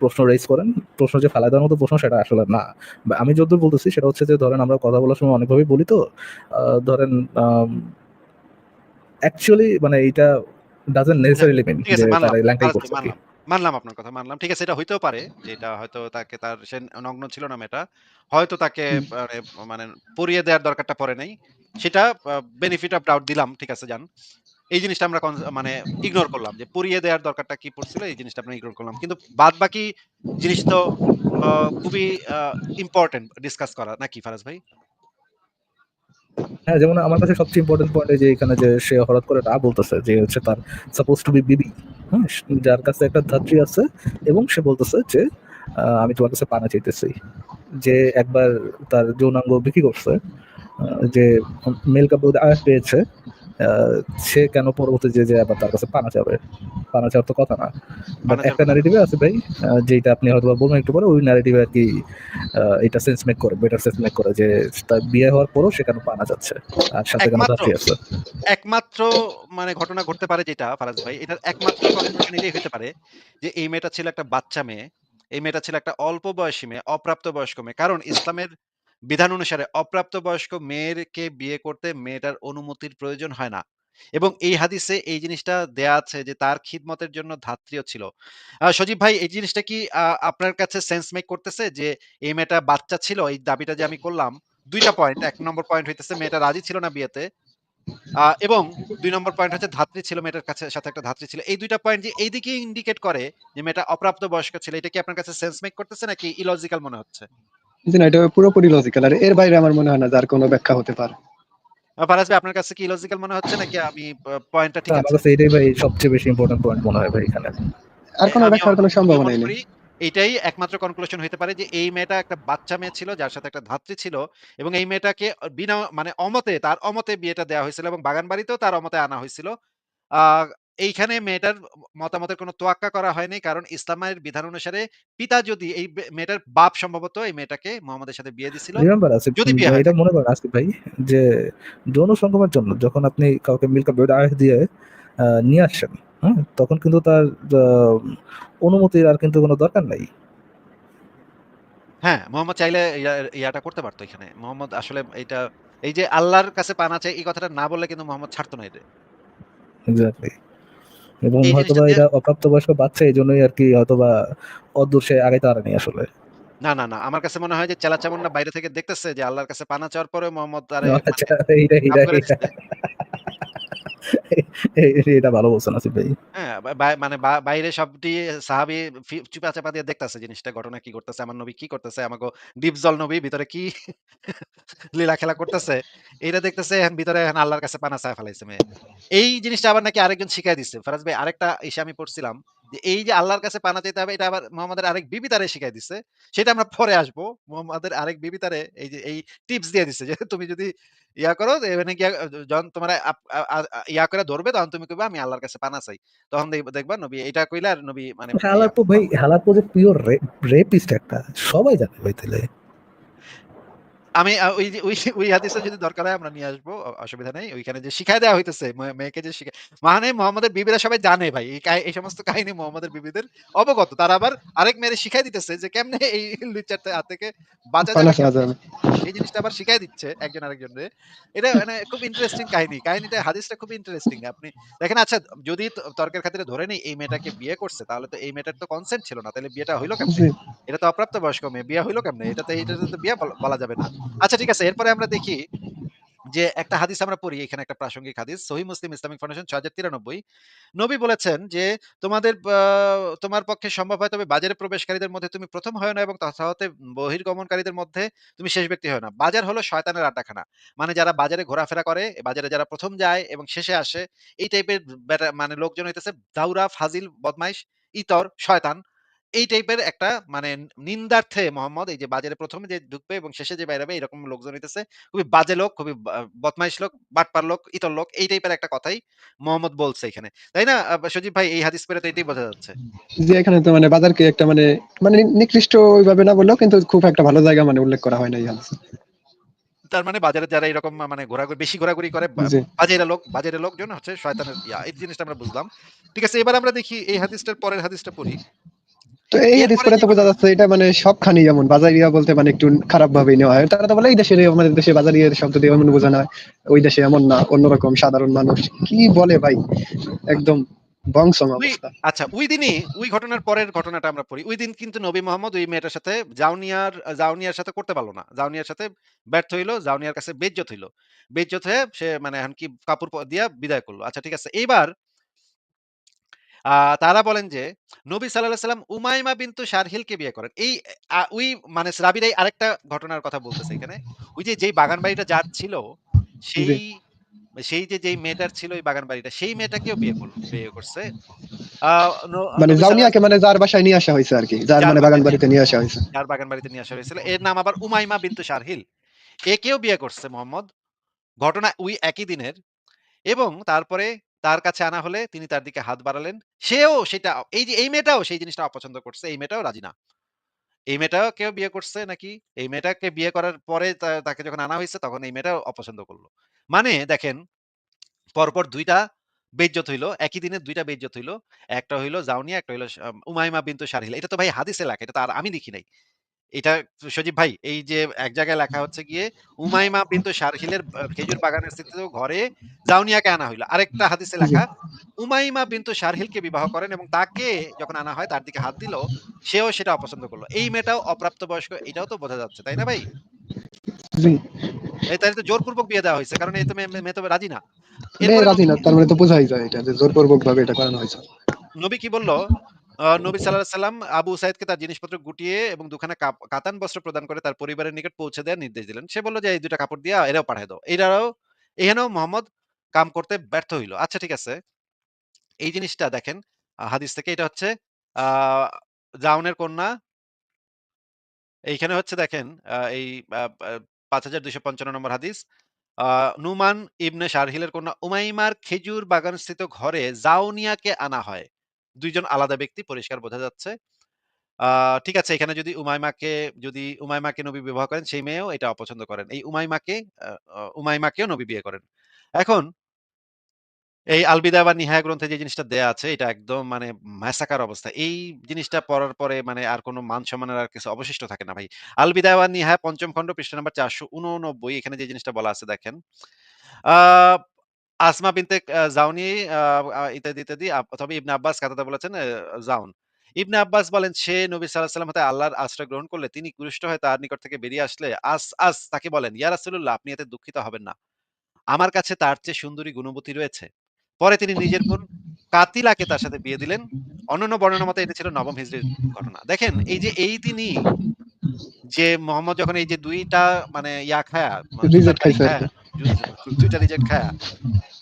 প্রশ্ন রেজ করেন, প্রশ্ন যে ফেলাই দেওয়ার মতো প্রশ্ন সেটা আসলে না। বা আমি যতদূর বলতেছি সেটা হচ্ছে যে ধরেন আমরা কথা বলার সময় অনেকভাবেই বলি তো, ধরেন অ্যাকচুয়ালি মানে এইটা ডাজন্ট যাক, নেসেসারিলি মিন ঠিক যে আছে তারা মানলাম। ল্যাংটাই ফারাজ ভাই করছে আর কি। মানলাম। মানলাম আপনার কথা মানলাম। ঠিক আছে, এটা হইতেও পারে যে এটা হয়তো তাকে সে নগ্ন ছিল না মেয়েটা। হয়তো তাকে হুম। মানে মানে পুড়িয়ে দেওয়ার দরকারটা পড়ে নাই। সেটা বেনিফিট অফ ডাউট দিলাম। ঠিক আছে যান। এই জিনিসটা আমরা মানে ইগনোর করলাম যে পুড়িয়ে দেওয়ার দরকারটা কি পড়ছিল এই জিনিসটা আমরা ইগনোর করলাম। কিন্তু বাদবাকি জিনিস তো আ খুবই আ ইম্পোর্টেন্ট ডিসকাস করা নাকি ফারাজ ভাই? হ্যাঁ, যেমন আমার কাছে সবচেয়ে ইম্পোর্টেন্ট পয়েন্ট এই যে এখানে যে সে হঠাৎ করে না বলতেছে যে হচ্ছে তার সাপোজ টু বি বিবি, হ্যাঁ? যার কাছে একটা ধাত্রী আছে এবং সে বলতেছে যে আমি তোমার কাছে পানা চাইতেছি। যে একবার তার যৌনাঙ্গ বিক্রি করছে, যে মেল কাপড় পেয়েছে, আহ, সে কেন পরবর্তীতে যে আবার তার কাছে পানা চাবে? পানা চাওয়ার তো কথা না। বাট বানাচার একটা কথা না। ন্যারেটিভে আছে ভাই, যেটা আপনি হয়তো বলবেন একটু পরে, ওই ন্যারেটিভে আর কি এটা সেন্স মেক করে, বেটার সেন্স মেক করে যে তার বিয়ে হওয়ার পরও সে কেন পানা যাচ্ছে আর সাথে কেন একমাত্র ধাত্রী আছে। একমাত্র মানে ঘটনা ঘটতে পারে যেটা ফারাজ ভাই, এটার একমাত্র কনক্লুশন এটাই হতে পারে যে এই মেয়েটা ছিল একটা বাচ্চা মেয়ে। এই মেয়েটা ছিল একটা অল্প বয়সী মেয়ে, অপ্রাপ্তবয়স্ক মেয়ে। কারণ ইসলামের বিধান অনুসারে অপ্রাপ্তবয়স্ক মেয়েকে বিয়ে করতে মেয়েটার অনুমতির প্রয়োজন হয় না। এবং এই হাদিসে এই জিনিসটা দেয়া আছে যে তার খিদমতের জন্য ধাত্রীও ছিল। সজীব ভাই এই জিনিসটা কি আপনার কাছে সেন্স মেক করতেছে যে এই মেয়েটা বাচ্চা ছিল? এই দাবিটা যে আমি করলাম ২ টা পয়েন্ট। ১ নম্বর পয়েন্ট হইতেছে মেয়েটা রাজি ছিল না বিয়েতে। এবং ২ নম্বর পয়েন্ট হচ্ছে ধাত্রী ছিল, মেয়েটার সাথে একটা ধাত্রী ছিল। এই ২ টা পয়েন্ট যে এইদিকে ইন্ডিকেট করে যে মেয়েটা অপ্রাপ্ত বয়স্ক ছিল। এটা কি আপনার কাছে সেন্স মেক করতেছে নাকি ইলজিক্যাল মনে হচ্ছে? জি না, এটা পুরোপুরি লজিক্যাল, আর এর বাইরে আমার মনে হয় না যার কোনো ব্যাখ্যা হতে পারে। ফারাজ ভাই আপনার কাছে কি ইলজিক্যাল মনে হচ্ছে নাকি আমি পয়েন্টটা তো ঠিক আমার আছে? কাছে এটাই ভাই সবচেয়ে বেশি ইম্পর্টেন্ট পয়েন্ট মনে হয় ভাই এখানে। আর কোনো ব্যাখ্যার কোনো আমিও মনে সম্ভাবনাই নেই। করি এইটাই একমাত্র কনক্লুশন হইতে পারে যে এই মেয়েটা একটা বাচ্চা মেয়ে ছিল যার সাথে একটা ধাত্রী ছিল এবং এই মেয়েটাকে বিনা মানে তার অমতে বিয়েটা দেওয়া হয়েছিল এবং বাগানবাড়িতেও তার অমতে আনা হয়েছিল। আ এইখানে মেয়েটার মতামতের কোনো তোয়াক্কা করা হয়নি। কারণ ইসলামের বিধান অনুসারে পিতা যদি এই মেয়েটার বাপ সম্ভবত এই মেয়েটাকে মোহাম্মদের সাথে বিয়ে দিছিল। রিমেম্বার আছে, যদি বিয়ে হয়ে এটা থাকে। মনে করেন আসিফ ভাই, যে যৌন সঙ্গমের জন্য যখন আপনি কাউকে মিল্কা বেড আয়েশ দিয়ে নিয়ে আসছেন, হ্যাঁ, তখন কিন্তু তার আহ, অনুমতির আর কিন্তু কোনো দরকার নাই। হ্যাঁ, মোহাম্মদ চাইলে ইয়াটা করতে পারত এখানে। মোহাম্মদ আসলে এইটা এই যে আল্লাহর কাছে পানা চাই এই কথাটা না বললে কিন্তু মোহাম্মদ ছাড়ত না এটা। এক্স্যাক্টলি। এবং এই জিনিসটা হয়তোবা দিয়ে এটা অপ্রাপ্তবয়স্ক বাচ্চা, এই জন্যই আর কি হয়তোবা অদূর সে আগাইতে পারেনি আসলে। না। আমার কাছে মনে হয় যে চেলা-চামুন্ডা বাইরে থেকে দেখতেছে যে আল্লাহর কাছে পানা চাওয়ার পরেও মোহাম্মদ তারে মানে আচ্ছা, এইটা মাফ এইটা করে এইটা দিছে। এটা ভালো বলছেন আসিফ ভাই। হ্যাঁ, মানে বাইরে সবটি সাহাবী চুপা-চাপা দিয়ে দেখতাছে জিনিসটা ঘটনা কি ঘটতেছে, আমার নবী কি করতেছে, আমাগো ডিপজল নবী ভিতরে কি লীলা খেলা করতেছে। এইটা দেখতেছে এখন ভিতরে এখন আল্লাহর কাছে পানা চায়া ফেলাইছে মেয়ে। এই জিনিসটা আবার নাকি আরেকজন শিখায় দিছে। ফারাজ ভাই আরেকটা ইসে আমি পড়ছিলাম যে এই যে আল্লাহর কাছে পানা চাইতে হবে এটা আবার মোহাম্মদের আরেক বিবি তারে শিখায় দিছে। সেটা আমরা পরে আসবো। মোহাম্মদের আরেক বিবি তারে এই যে এই টিপস দিয়ে দিছে যে তুমি যদি ইয়া করো এখানে গিয়া যখন তোমার আপ আ আ ইয়া করে ধরবে তখন তুমি কইবা আমি আল্লাহর কাছে পানা চাই। তখন দেখবা নবী এটা কইলে আর নবী মানে ইয়া হালার পর ভাই, হালার পর যে পিওর রেপিস্ট একটা, সবাই জানে ভাই তাহলে। আমি ওই যে ওই হাদিসটা যদি দরকার হয় আমরা নিয়ে আসবো। অসুবিধা নেই। ওইখানে যে শিখায় দেওয়া হইতেছে মেয়েকে যে মানে মোহাম্মদের বিবিরা সবাই জানে ভাই। এই সমস্ত কাহিনী মোহাম্মদের বিবিদের অবগত। তারা আবার আরেক মেয়েরে শিখায় দিতেছে যে কেমনে এই লুচ্চার হাত থেকে বাঁচা যাবে পানা চাওয়া কেমনে? যাবে। এই জিনিসটা আবার শিখায় দিচ্ছে একজন আরেকজনরে। এটা মানে খুব ইন্টারেস্টিং কাহিনী। কাহিনীটা হাদিসটা খুব ইন্টারেস্টিং। আপনি দেখেন আচ্ছা যদি তর্কের খাতিরে ধরে নেই এই মেয়েটাকে বিয়ে করছে তাহলে তো এই মেয়েটার তো কনসেন্ট ছিল না। তাহলে বিয়েটা হইল কেমনে? জি। এটা তো অপ্রাপ্তবয়স্ক মেয়ে। বিয়ে হইল কেমনে? এটাতে তো বিয়ে বলা যাবে না। আচ্ছা ঠিক আছে। এরপরে আমরা দেখি যে একটা হাদিস আমরা পড়ি এখানে একটা প্রাসঙ্গিক হাদিস। সহিহ মুসলিম ইসলামিক ফাউন্ডেশন ৬০৯৩ নবী বলেছেন যে, তোমার পক্ষে সম্ভব হয় তবে বাজারে প্রবেশকারীদের মধ্যে তুমি ১ম হয়ো না এবং তথাহতে বহির্গমনকারীদের মধ্যে তুমি শেষ ব্যক্তি হয়ো না। বাজার হলো শয়তানের আড্ডাখানা। মানে যারা বাজারে ঘোরাফেরা করে, বাজারে যারা ১ম যায় এবং শেষে আসে, এই টাইপের মানে লোকজন হইতেছে দাউরা, ফাজিল, বদমাইশ, ইতর, শয়তান। এই টাইপের একটা মানে নিন্দার্থে মোহাম্মদ এই যে বাজারে ১ম যে ঢুকবে এবং শেষে যে বাইর হবে এরকম লোকজন হইতেছে খুবই বাজে লোক, খুবই বদমাইশ লোক, বাটপার লোক, ইতর লোক এই টাইপের একটা কথাই মোহাম্মদ বলছে এখানে। তাই না? সজীব ভাই এই হাদিস পেরে তো এটাই বোঝা যাচ্ছে। জি, এখানে তো মানে বাজারকে একটা মানে মানে নিকৃষ্ট ওইভাবে না বললেও কিন্তু খুব একটা ভালো জায়গা মানে উল্লেখ করা হয় না এই হাদিসে। তার মানে বাজারে যারা এরকম মানে বেশি ঘোরাঘুরি করে জি। বাজেরা লোকজন হচ্ছে শয়তানের এই জিনিসটা আমরা বুঝলাম। ঠিক আছে এবার আমরা দেখি এই হাদিসটার পরের হাদিসটা পড়ি। তো এই হাদিস এরপরে পরে যে তো বোঝা ঘটনা যাচ্ছে এটা মানে সবখানেই এমন বাজারিয়া বলতে মানে একটু খারাপ ভাবেই নেওয়া হয়। তারা তো বলে এই দেশের আমাদের দেশে বাজারিয়া শব্দ দিয়ে এমন বোঝানো হয়, ওই দেশে এমন না, অন্যরকম সাধারণ মানুষ। কি বলে ভাই, একদম বংশম ওই অবস্থা। আচ্ছা ওই দিনই ওই ঘটনার পরের ঘটনাটা আমরা পড়ি। ওই দিন কিন্তু নবী মোহাম্মদ ওই মেয়েটার সাথে জাউনিয়ার সাথে করতে পারল না। জাউনিয়ার সাথে ব্যর্থ হইল। জাউনিয়ার কাছে বেইজ্জত হইল। বেইজ্জত হয়ে সে মানে এখন কি কাপড় দিয়া বিদায় করল। আচ্ছা ঠিক আছে। এইবার আ তারা বলেন যে নবী সাল্লাল্লাহু আলাইহি সাল্লাম উমাইমা বিনতু শারহিলকে বিয়ে করেন। এই ওই মানে রাবীরাই আরেকটা ঘটনার কথা বলতেছে এখানে। ওই যে যেই বাগান বাড়িটা যার ছিল জি। সেই সেই যে যেই মেয়েটার ছিল ওই বাগান বাড়িটা সেই মেয়েটাকেও বিয়ে করছে। আ ন মানে নবী সাল্লাল্লাহু জাউনিয়াকে আলাইহি মানে যার বাসায় নিয়ে আসা হইছে আরকি। যার যার মানে বাগান বাসায় বাড়িতে নিয়ে আসা হইছে। যার বাগান বাড়িতে নিয়ে আসা হয়েছিল। এর নাম আবার উমাইমা বিনতু শারহিল। একেও বিয়ে করছে মোহাম্মদ। ঘটনা ওই একই দিনের এবং তারপরে তার কাছে আনা হলে তিনি তার দিকে হাত বাড়ালেন। সেও সেটা এই যে এই মেয়েটাও সেই জিনিসটা অপছন্দ করছে। এই মেয়েটাও রাজি না। এই মেয়েটাকেও বিয়ে করছে নাকি এই মেয়েটাকে বিয়ে করার পরে তাকে যখন আনা হইছে তখন এই মেয়েটাও অপছন্দ করল। মানে দেখেন পরপর ২ টা বেইজ্জত হইল। একই দিনে ২ টা বেইজ্জত হইল। একটা হইল জাউনিয়া, একটা হইল উমাইমা বিনতু শারহিল। এটা তো ভাই হাদিসে লেখা। এটা তো আর আমি লিখি নাই। এটা সজীব ভাই এই যে এক জায়গায় লেখা হচ্ছে গিয়ে উমাইমা বিনতু শারহিলের খেজুর বাগানের স্থিত ঘরে জাউনিয়াকে আনা হইল। আরেকটা হাদিসে জি। লেখা উমাইমা বিনতু শারহিলকে বিবাহ করেন এবং তাকে যখন আনা হয় তার দিকে হাত দিল, সেও সেটা অপছন্দ করল। এই মেয়েটাও অপ্রাপ্তবয়স্ক এটাও তো বোঝা যাচ্ছে, তাই না ভাই? জি। এই তাইলে তো জোরপূর্বক বিয়ে দেওয়া হইছে। কারণ এই তো মেয়ে তো রাজি না। মেয়ে এরপরে রাজি নবী না, কি তার মানে তো বোঝাই যায় এটা যে জোরপূর্বক ভাবে এটা করানো হয়েছে। নবী কি বলল? নবী সাল্লাল্লাহু আলাইহি সাল্লাম আবু সাঈদকে তার জিনিসপত্র গুটিয়ে এবং দুখানা কাতান বস্ত্র প্রদান করে তার পরিবারের নিকট পৌঁছে দেওয়ার নির্দেশ দিলেন। সে বলল যে, "এই ২ টা কাপড় দিয়া এরাও পাঠায় দাও।" এখানেও মোহাম্মদ কাম করতে ব্যর্থ হইল। আচ্ছা ঠিক আছে। এই জিনিসটা দেখেন হাদিস থেকে এটা হচ্ছে আ জাউনের কন্যা এইখানে হচ্ছে দেখেন এই আ আ ৫২৫৫ নম্বর হাদিস। আ নুমান ইবনে শারহিলের কন্যা উমাইমার খেজুর বাগানস্থিত ঘরে জাউনিয়াকে আনা হয়। ২ জন আলাদা ব্যক্তি পরিষ্কার বোঝা যাচ্ছে। আ ঠিক আছে এখানে যদি উমাইমাকে নবী বিবাহ করেন সেই মেয়েও এটা অপছন্দ করেন। এই আ আ উমাইমাকেও নবী বিয়ে করেন। এখন এই আল বিদায়া ওয়ান নিহায়া গ্রন্থে যে জিনিসটা দেয়া আছে এটা একদম মানে ম্যাসাকার অবস্থা। এই জিনিসটা পড়ার পরে মানে আর কোন মান সম্মানের আর কিছু অবশিষ্ট থাকে না ভাই। আল বিদায়া ওয়ান নিহায়া ৫ম খন্ড পৃষ্ঠা নাম্বার ৪৮৯ এখানে যে জিনিসটা বলা আছে দেখেন। আ আসমা বিনতে জাউনি আ আ ইত্যাদি, ইত্যাদি। তবে ইবনে আব্বাস কাতাদা বলেছেন জাউন। ইবনে আব্বাস বলেন, "সে নবী সাল্লাল্লাহু আলাইহি ওয়াসাল্লাম হতে আল্লাহর আশ্রয় গ্রহণ করলে তিনি কুরুষ্ট হয়ে তার নিকট থেকে বেরিয়ে আসলে তাকে বলেন, ইয়া রাসূলুল্লাহ আপনি এতে দুঃখিত হবেন না। আমার কাছে তার চেয়ে সুন্দরী গুণবতী রয়েছে।" পরে তিনি নিজের বোন কাতিলাকে তার সাথে বিয়ে দিলেন। অন্যান্য বর্ণনা মতে এটি ছিল নবম হিজরির ঘটনা। দেখেন এই যে এই তিনি যে মোহাম্মদ যখন এই যে ২ টা মানে খায়া জুতার রিজেক্ট বাড়ি খাইছে খায়া আরকি। ২ টা রিজেক্ট খায়া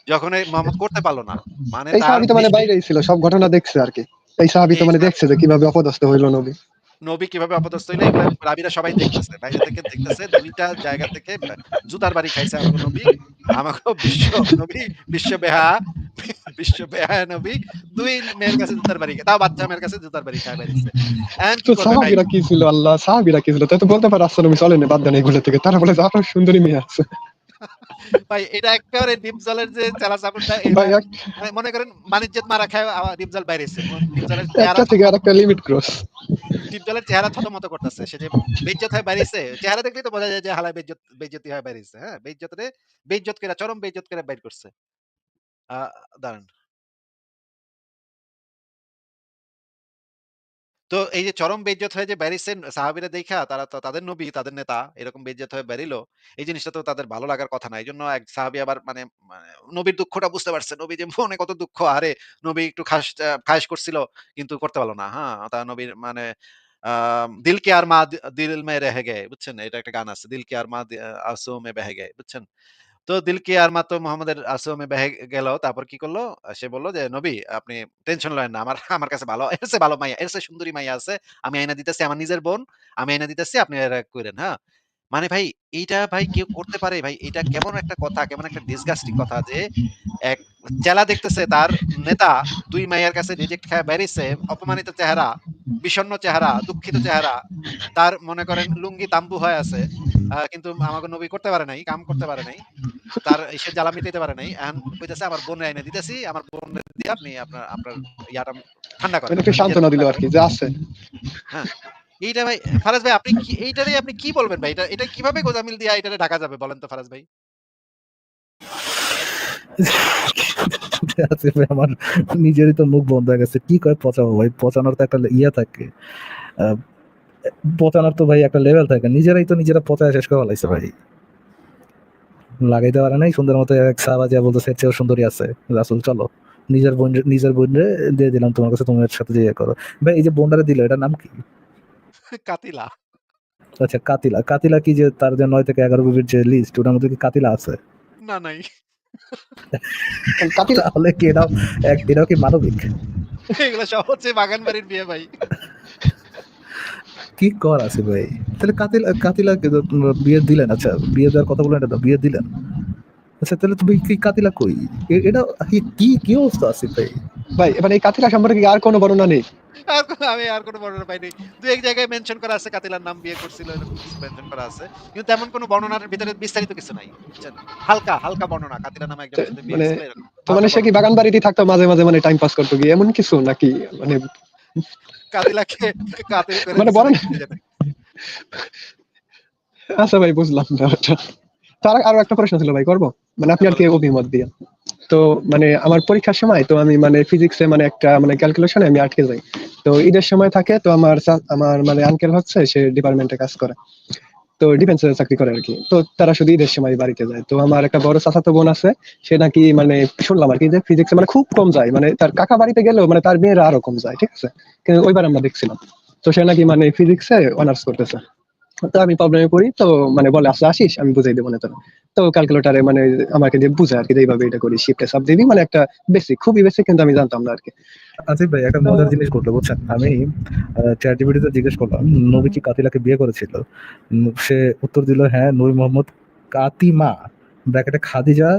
যখন এই মোহাম্মদ করতে পারল না। মানে এই তার সাহাবী তো মানে মেয়ে বাইরেই ছিল। সব ঘটনা দেখছে আরকি। এই সাহাবী তো এই মানে সাব দেখছে যে কিভাবে অপদস্থ হইল নবী। নবী কিভাবে অপদস্থ হইলো এগুলা রাবীরা সবাই দেখতেছে। বাইরে থেকে দেখতেছে ২ টা জায়গা থেকে জুতার বাড়ি খাইছে আমাগো নবী। আমাগো নবী বিশ্ব বেহায়া বিশ্ব বেহায়া নবী ২ মেয়ের কাছে জুতার বাড়ি খায়। তাও বাচ্চা মেয়ের কাছে জুতার বাড়ি খায়া বেড়াইছে। এখন তো কি করবে ভাই? সাহাবীরা কি ছিল আল্লাহ? সাহাবীরা কি ছিল? তাই তো বলতে পারে আচ্ছা নবী চলেন বাদ দেন এগুলো থেকে। তারা বলে যে আপনার সুন্দরী মেয়ে আছে। ভাই এটা একেবারে ডিপজলের যে চেলা-চামড়টা এটা ভাই মানে মনে করেন মানিজ্যত মারা খায় ডিপজল বাইরেছে। ডিপজলের চেহারা একটা থেকে আরেকটা লিমিট ক্রস। ডিপজলের চেহারা থতমত করতেছে। সে যে বেইজ্জত হয়ে বাইরেছে, চেহারা দেখলেই তো বোঝা যায় যে হালায় বেইজ্জতি হয়ে বাইরেছে। হ্যাঁ? বেইজ্জত কইরা চরম বেইজ্জত কইরা বাইর করছে। আ দাঁড়ান। তো এই যে চরম বেইজ্জত হয়ে যে বেরিয়েছেন সাহাবীরা দেইখা তারা তো তাদের নবী, তাদের নেতা এরকম বেইজ্জত হয়ে বেরিলো। এই জিনিসটা তো তাদের ভালো লাগার কথা না। এজন্য এক সাহাবী আবার মানে নবীর দুঃখটা বুঝতে পারছে। নবী যে মনে কত দুঃখ। আরে নবী একটু খায়েশ করছিল কিন্তু করতে পারল না। হ্যাঁ? নবীর মানে আ দিল কে আরমা দিল মে রহ গয়ে বুঝছেন? এটা একটা গান আছে। দিল কে আরমা আঁসুও মে বেহ গয়ে বুঝছেন? তো দিল কি আরমা তো মোহাম্মদের আসমে বেহে গেল। তারপর কি করল? সে বলল যে, "নবী আপনি টেনশন লয়েন না। আমার কাছে এর চেয়ে ভালো মাইয়া, এর চেয়ে সুন্দরী মাইয়া আছে। আমি আইনা দিতেছি আমার নিজের বোন। আমি আইনা দিতেছি আপনি এরা কইরেন।" হ্যাঁ? মানে ভাই এইটা ভাই কেউ করতে পারে ভাই? এটা কেমন একটা কথা, কেমন একটা ডিসগাস্টিং কথা যে এক চেলা দেখতেছে তার নেতা ২ মাইয়ার কাছে রিজেক্ট খায়া বেরিয়েছে। অপমানিত চেহারা, বিষণ্ণ চেহারা, দুঃখিত চেহারা। তার মনে করেন লুঙ্গি তাম্বু হয়ে আছে। কিন্তু আমাগো নবী করতে পারে নাই, কাম করতে পারে নাই। সে জ্বালা মিটাইতে পারে নাই। এখন কইতেছে আমার বোনের আইনা দিতেছি। আমার বোনের দিয়ে আপনি আপনার আপনার ইয়াটা ঠান্ডা করেন। মানে একটু আপনার নিজের সান্ত্বনা দিল ঠান্ডা করেন। আরকি যে আছে। হ্যাঁ? এইটা ভাই ফারাজ ভাই আপনি কি এইটারে আপনি কি বলবেন ভাই? এটা কিভাবে গোঁজামিল দিয়া এটারে ঢাকা যাবে বলেন তো ফারাজ ভাই? আসিফ ভাই আমার নিজেরই তো মুখ বন্ধ হয়ে গেছে, কি কয় পচাবো ভাই, পচানোর তো একটা ইয়ে থাকে, আহ, পচানোর তো ভাই একটা লেভেল থাকে, নিজেরাই তো নিজেরা পচায় শেষ করে ফেলাইছে ভাই, লাগাইতে পারে নাই সুন্দর মতো এক সাহাবাজিয়া বলতেছে এর চেয়েও সুন্দরী আছে, রাসূল চলো নিজের বোন দিয়ে দিলাম তোমার কাছে, তোমার সাথে যে ইয়ে করো। ভাই এই যে বোনটারে দিল এটার নাম কি? কাতিলা। আচ্ছা কাতিলা, কাতিলা কি যে তার যে 9 থেকে 11 বিবির যে লিস্ট ওটার মধ্যে কি কাতিলা আছে? না নাই। কাতিলা তাহলে কি এটাও কি মানবিক? এগুলো সব হচ্ছে বাগানবাড়ির বিয়ে ভাই। কি কর আছে ভাই, তাহলে কাতিলা বিয়ে দিলেন, আচ্ছা বিয়ে দেওয়ার কথা বলেন, এটা তো বিয়ে দিলেন, আচ্ছা তাহলে তুমি কি কাতিলা কই? এটা কি কি অবস্থা আছে ভাই? ভাই, এবার এই কাতিলা সম্পর্কে কি আর কোনো বর্ণনা নেই? আমি আর কোনো বর্ণনা পাইনি। ২-১ জায়গায় মেনশন করা আছে কাতিলার নাম বিয়ে করছিল, এরকম কিছু মেনশন করা আছে। কিন্তু তেমন কোনো বর্ণনার ভিতরে বিস্তারিত কিছু নাই। বুঝছেন? হালকা, হালকা বর্ণনা। কাতিলা নামে একজনের সাথে বিয়ে মানে হয়েছিল এরকম। তো মানে হালকা সে কি বর্ণনা। বাগান বাড়িতে থাকতো, মাঝে মাঝে মানে টাইম পাস করতো কি এমন কিছু নাকি? মানে কাতিলাকে কাতিল করে মানে দিছে বলেন। নাকি কে জানে। আচ্ছা ভাই, বুঝলাম ব্যাপারটা। তার আরো একটা প্রশ্ন ছিল ভাই, করবো? মানে আপনি হ্যাঁ, আর কি বলেন। অভিমত দিয়ে। তো মানে আমার পরীক্ষার সময় তো আমি মানে ফিজিক্সে মানে একটা মানে ক্যালকুলেশনে আমি আটকে যাই। তো ঈদের সময় থাকে, তো আমার মানে আঙ্কেল হচ্ছে সে ডিপার্টমেন্টে কাজ করে, তো ডিফেন্সে চাকরি করে আর কি। তো তারা শুধু ঈদের সময় বাড়িতে যায়। তো আমার একটা বড় চাচাতো বোন আছে, সে নাকি মানে শুনলাম আর কি যে ফিজিক্সে মানে খুব কম যায়, মানে তার কাকা বাড়িতে গেলেও মানে তার মেয়েরা আরো কম যায়, ঠিক আছে? কিন্তু ওইবার আমরা দেখছিলাম, তো সে নাকি মানে ফিজিক্সে অনার্স করতেছে। তো আমি প্রবলেমে পড়ি, তো মানে বলে আচ্ছা আসিস আমি বুঝাই দেবো না তোর। তো ক্যালকুলেটারে মানে আমাকে দিয়ে বুঝায় আর কি যে এইভাবে এটা করি, শিফটে সাব দিবি, মানে একটা বেসিক, খুবই বেসিক, কিন্তু আমি জানতাম না আর কি। আসিফ ভাই একটা তো মজার জিনিস ঘটলো বুঝছেন, আমি চ্যাট জিপিটিতে জিজ্ঞেস করলাম নবী কি কাতিলাকে বিয়ে করেছিল, সে উত্তর দিল হ্যাঁ নবী মোহাম্মদ কাতিমা ব্র্যাকেটে খাদিজা,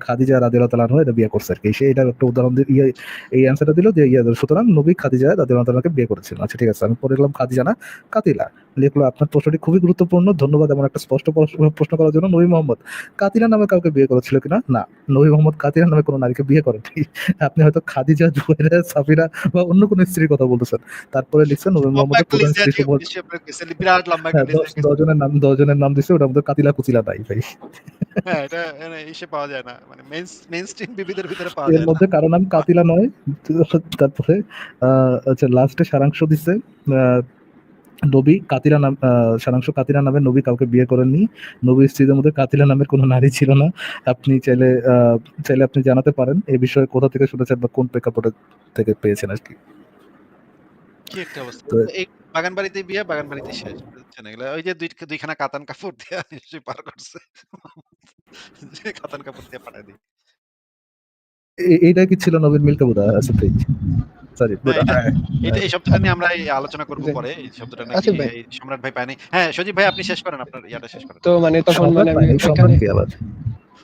খাদিজা রাদিয়াল্লাহু তাআলা আনহা এটা বিয়ে করছে আর কি, সে এটা একটা উদাহরণ এই অ্যান্সারটা দিল যে সুতরাং নবী খাদিজা রাদিয়াল্লাহু তাআলাকে বিয়ে করেছিলেন। আচ্ছা ঠিক আছে, আমি পড়ে গেলাম খাদিজা না কাতিলা, লিখলো আপনার প্রশ্নটি খুবই গুরুত্বপূর্ণ, ধন্যবাদ এমন একটা স্পষ্ট প্রশ্ন করার জন্য। নবী মোহাম্মদ কাতিলা নামে কাউকে বিয়ে করেছিল কিনা? না, নবী মোহাম্মদ কাতিলা নামে কোনো নারীকে বিয়ে করেনি। আপনি হয়তো খাদিজা, জুবাইরা, সাফিরা বা অন্য কোনো স্ত্রীর কথা বলতেছেন। তারপরে লিখছেন নবী লম্বা মোহাম্মদের একটা প্রধান লিস্ট দেয়া স্ত্রী দিয়ে সমূহ, পুলিশে আপনার গেছে। বিরাট লম্বা একটা হ্যাঁ লিস্ট দিয়ে গেছে। দশজনের নাম দিচ্ছে, ওটার মধ্যে কাতিলা কুচিলা নাই ভাই। হ্যাঁ, এটা ইসে পাওয়া যায় না। মানে মেইনস্ট্রিম বিবিদের ভিতরে পাওয়া এর যায় না। মধ্যে কারো নাম কাতিলা নয়। তারপরে আচ্ছা লাস্টে সারাংশ দিচ্ছে, আহ, নবী কাতিলা নাম, সারাংশ কাতিলা নামে নবী কাউকে বিয়ে করেননি, নবীর স্ত্রীদের মধ্যে কাতিলা নামের কোনো নারী ছিল না। আপনি চাইলে আপনি জানাতে পারেন এই বিষয়ে কোথা থেকে শুনেছেন বা কোন প্রেক্ষাপট থেকে পেয়েছেন আর কি। কি একটা অবস্থা! তো এই বাগানবাড়িতেই বিয়ে, বাগানবাড়িতেই শেষ। বুঝছেন এগুলা? ওই যে ২ খানা কাতান কাপড় দিয়া নিশ্চয়ই পার করছে। যে কাতান কাপড় দিয়ে পাঠায় দেই। এইটা কি ছিল নবীর মিল্কা বুড়া? আচ্ছা ভাই সরি, হ্যাঁ, এই শব্দটা নিয়ে আ- আমরা আলোচনা করব যে পরে। এই শব্দটা নাকি আসিফ ভাই, এই সম্রাট ভাই পায় নাই। হ্যাঁ, সজীব ভাই আপনি শেষ করেন, আপনার ইয়াটা শেষ করেন। তো মানে তখন সম্রাট মানে আমি পায়নি, সম্রাট ওইখানে, কি আবার?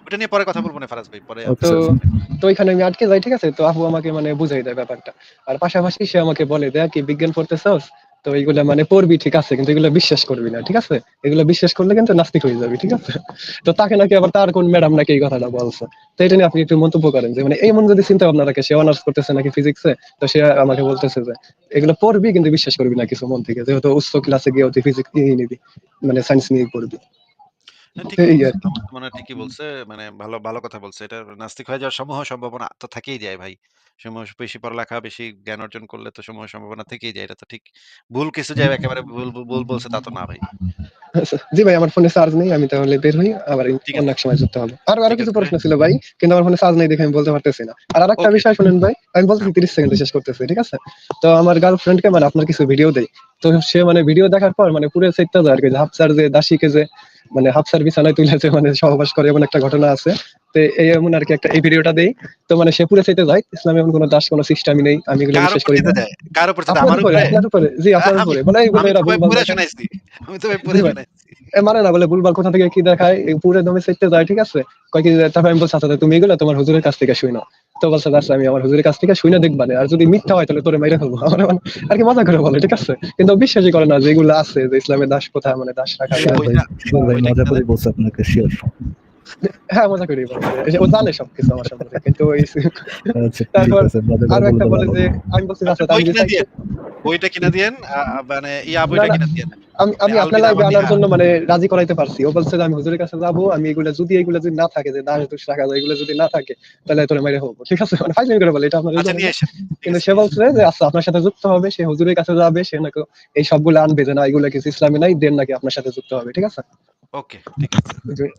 ওটা নিয়ে পরে কথা বলব না ফারাজ ভাই। পরে ওকে আপনি তো স্যার। তো ওইখানে আমি আটকে যাই, ঠিক আছে? তো আপু আমাকে মানে বুঝাই দেয় ব্যাপারটা। আর পাশাপাশি সে আমাকে বলে দেখ কি বিজ্ঞান পড়তেছস, তো এইগুলা মানে পড়বি ঠিক আছে, কিন্তু এগুলো বিশ্বাস করবি না, ঠিক আছে? এগুলো বিশ্বাস করলে কিন্তু নাস্তিক হয়ে যাবি, ঠিক আছে? তো তাকে নাকি আবার তার কোন ম্যাডাম নাকি এই কথাটা বলছে। তো এটা নিয়ে আপনি একটু মন্তব্য করেন যে মানে এমন যদি চিন্তা ভাবনা রাখে, সে অনার্স করতেছে নাকি ফিজিক্সে, তো সে আমাকে বলতেছে যে এগুলো পড়বি কিন্তু বিশ্বাস করবি না কিছু মন থেকে, যেহেতু উচ্চ ক্লাসে গিয়ে তুই ফিজিক্স নিয়ে নিবি, মানে সায়েন্স নিয়ে পড়বি। হ্যাঁ, তো ঠিকই এই বলছে। আর কি। আমার তো মনে হয় ঠিকই বলছে। মানে ভালো, ভালো কথা বলছে। এটা নাস্তিক হয়ে যাওয়ার সমূহ সম্ভাবনা তো থেকেই যায় ভাই। বেশি পড়ালেখা, বেশি জ্ঞান অর্জন করলে তো সমূহ সম্ভাবনা থেকেই যায়। এটা তো ঠিক। ভুল কিছু যে একেবারে ভুল বলছে তা তো না ভাই। আচ্ছা, জি ভাই, আমার ফোনে চার্জ নেই, আমি তাহলে বের হই, আবার ঠিক অন্য আছে, এক সময় যুক্ত হবে। আরো ঠিক কিছু আছে ভাই। প্রশ্ন ছিল ভাই, কিন্তু আমার ফোনে চার্জ নেই দেখে আমি বলতে পারতেছি না। আর আরেকটা ওকে। বিষয় শুনেন ভাই, আমি বলতেছি হ্যাঁ, 30 সেকেন্ডে শেষ করতেছি, ঠিক আছে? তো আমার গার্লফ্রেন্ডকে মানে আপনার কিছু ভিডিও দেই, তো সে মানে ভিডিও দেখার পর মানে পুরো সেটটা যায় আর কি, হাফসার যে দাসীকে যে মানে হাফসার বিছানায় তুলেছে মানে সহবাস করে, এমন একটা ঘটনা আছে। তো এই এমন আর কি একটা এই ভিডিওটা দেই, তো মানে সে পুরো সেটে যায় ইসলামে এমন কোনো দাস কোনো সিস্টেমই নেই, আমি এগুলো কার বিশ্বাস উপর করি যেতে না। দেয়? কার উপর যেতে? আপনার আমার উপরে, উপরে? আপনার উপরে, জি আপনার আমি উপরে, বলে এইগুলো আমি এরা তো ভাই ভুলভাল পইড়া দেখায়। শোনাইছি। আমি তো ভাই জি পইড়া ভাই, শোনাইছি। মানে না বলে ভুলভাল কোথা থেকে কি দেখায়, এই পুরো দমে সেটতে যায়, ঠিক আছে? কয় কি, তারপর আমি বলছি আচ্ছা তুমি এগুলো তোমার হুজুরের কাছ থেকে শুই না। তো বলছে আচ্ছা আমি আমার হুজুরের কাছ থেকে শুই না দেখবা না, আর যদি মিথ্যা হয় তাহলে তোরে মাইরা ফেলবো। আমার মানে আর কি মজা করে বলে, ঠিক আছে? কিন্তু ও বিশ্বাসই করে না যে এগুলো আছে, যে ইসলামের দাস প্রথা মানে দাস রাখা এই শিওর যায়। ভাই, ওইটা শিওর ভাই ওইটা মজা কিনা করে দেয়? বলছে আপনাকে, শিওর। হ্যাঁ, মজা করেই বলে যে ও জানে সবকিছু আমার সম্পর্কে, কিন্তু ওই আচ্ছা ঠিক তারপর আছে, মজা করে আরো বলে একটা তো বলে ভালো। যে আমি বলছি আপনি আচ্ছা বই আমি যে কিনে চাইতে, দিয়েন। বইটা কিনে দিয়েন, মানে না বইটা না কিনে দিয়েন। আমি আল আপনার বিদা লাইভে ওয়ান আনার নিহা। জন্য মানে রাজি করাইতে পারছি। ও বলছে যে আমি হুজুরের কাছে যাবো, আমি এগুলা যদি না থাকে যে দাস দুস টাকা এগুলো যদি না থাকে তাহলে তোরে মেরে হবো, ঠিক আছে? মানে ফাইজলামি করে বলে, এটা আপনার আচ্ছা জানেন নিয়ে না। এসেন। ঠিক কিন্তু আছে সে নিয়ে এসেন। বলছে যে আচ্ছা আপনার সাথে যুক্ত হবে, সে হুজুরের কাছে যাবে, সে নাকি এই সবগুলো আনবে যে না এগুলা কিছু ইসলামে নাই, দেন নাকি আপনার সাথে যুক্ত হবে, ঠিক আছে? ওকে, ঠিক আছে।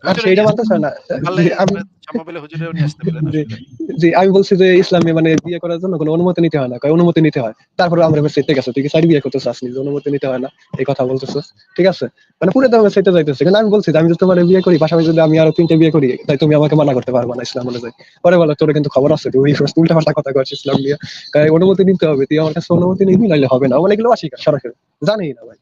আর হুজুরে সেইটা নিয়ে মানতে আসেন। চায় না। পারলে জি আমি সম্ভব হলে হুজুরেও নিয়ে আসতে বলেন, জি অসুবিধা নেই। জি আমি বলছি যে ইসলামে মানে বিয়ে করার জন্য কোনো অনুমতি নিতে হয় না, কয় অনুমতি নিতে হয়। তারপরে আমরা এবার সেটে গেছে, তুই কি সাইড বিয়ে করতে চাসনি যে অনুমতি নিতে হয় না, এই কথা বলতেছিস, ঠিক আছে? মানে পুরো দামে সেটে যাইতেছে। কিন্তু আমি বলছি যে আমি যদি তোমার বিয়ে করি, পাশাপাশি যদি আমি আরো 3টে বিয়ে করি, তাই তুমি আমাকে মানা করতে পারবে না ইসলাম অনুযায়ী। পরে বলে তোর কিন্তু খবর আছে, তুই উল্টা পাল্টা কথা কইছিস ইসলাম নিয়ে, কয় অনুমতি নিতে হবে, তুই আমার কাছে অনুমতি নিবি নাইলে হবে না। মানে এগুলো অস্বীকার সরাসরি, জানেই না ভাই।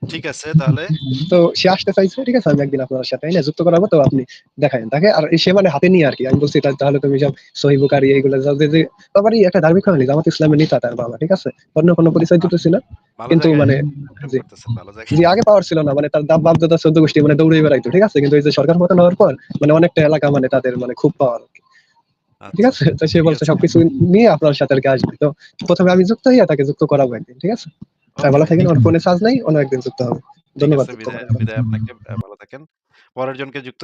ঠিক আছে তাহলে। তো সে আসতে চাইছে, ঠিক আছে? আমি একদিন আপনার সাথে এনে যুক্ত করাবো, তো আপনি দেখায়েন তাকে। আর সে মানে হাতে নিয়ে আর কি, আমি বলছি তাহলে তুমি সব সহি বুখারী এইগুলো যাও, যে বাবারই একটা ধার্মিক ফ্যামিলি, জামাত ইসলামের নেতা তার বাবা, ঠিক আছে? অন্য কোনো পরিচয় বাহ! দিতেছি না, ভালো কিন্তু জায়গায় মানে প্রেম জি করতেছেন, ভালো জায়গায়। জি আগে পাওয়ার ছিল না, মানে তার বাপ দাদা 14 গোষ্ঠী মানে দৌড়ে বেড়াইতো, ঠিক আছে? কিন্তু এই যে সরকার পতন হওয়ার পর মানে অনেকটা এলাকা মানে তাদের মানে খুব পাওয়ার, ঠিক আচ্ছা, আছে? তো সে ঠিক বলছে আছে। সবকিছু নিয়ে আপনার সাথে আর কি আসবে। তো প্রথমে আমি যুক্ত হইয়া তাকে যুক্ত করাবো একদিন, ঠিক আছে? ওকে, ভালো থাকেন, ঠিক আমার আছে। ফোনে চার্জ নাই, অন্য একদিন যুক্ত হবে। ঠিক ধন্যবাদ আছে। যুক্ত বিদায় করার জন্য। বিদায় আপনাকে। ভালো থাকেন। পরের জনকে যুক্ত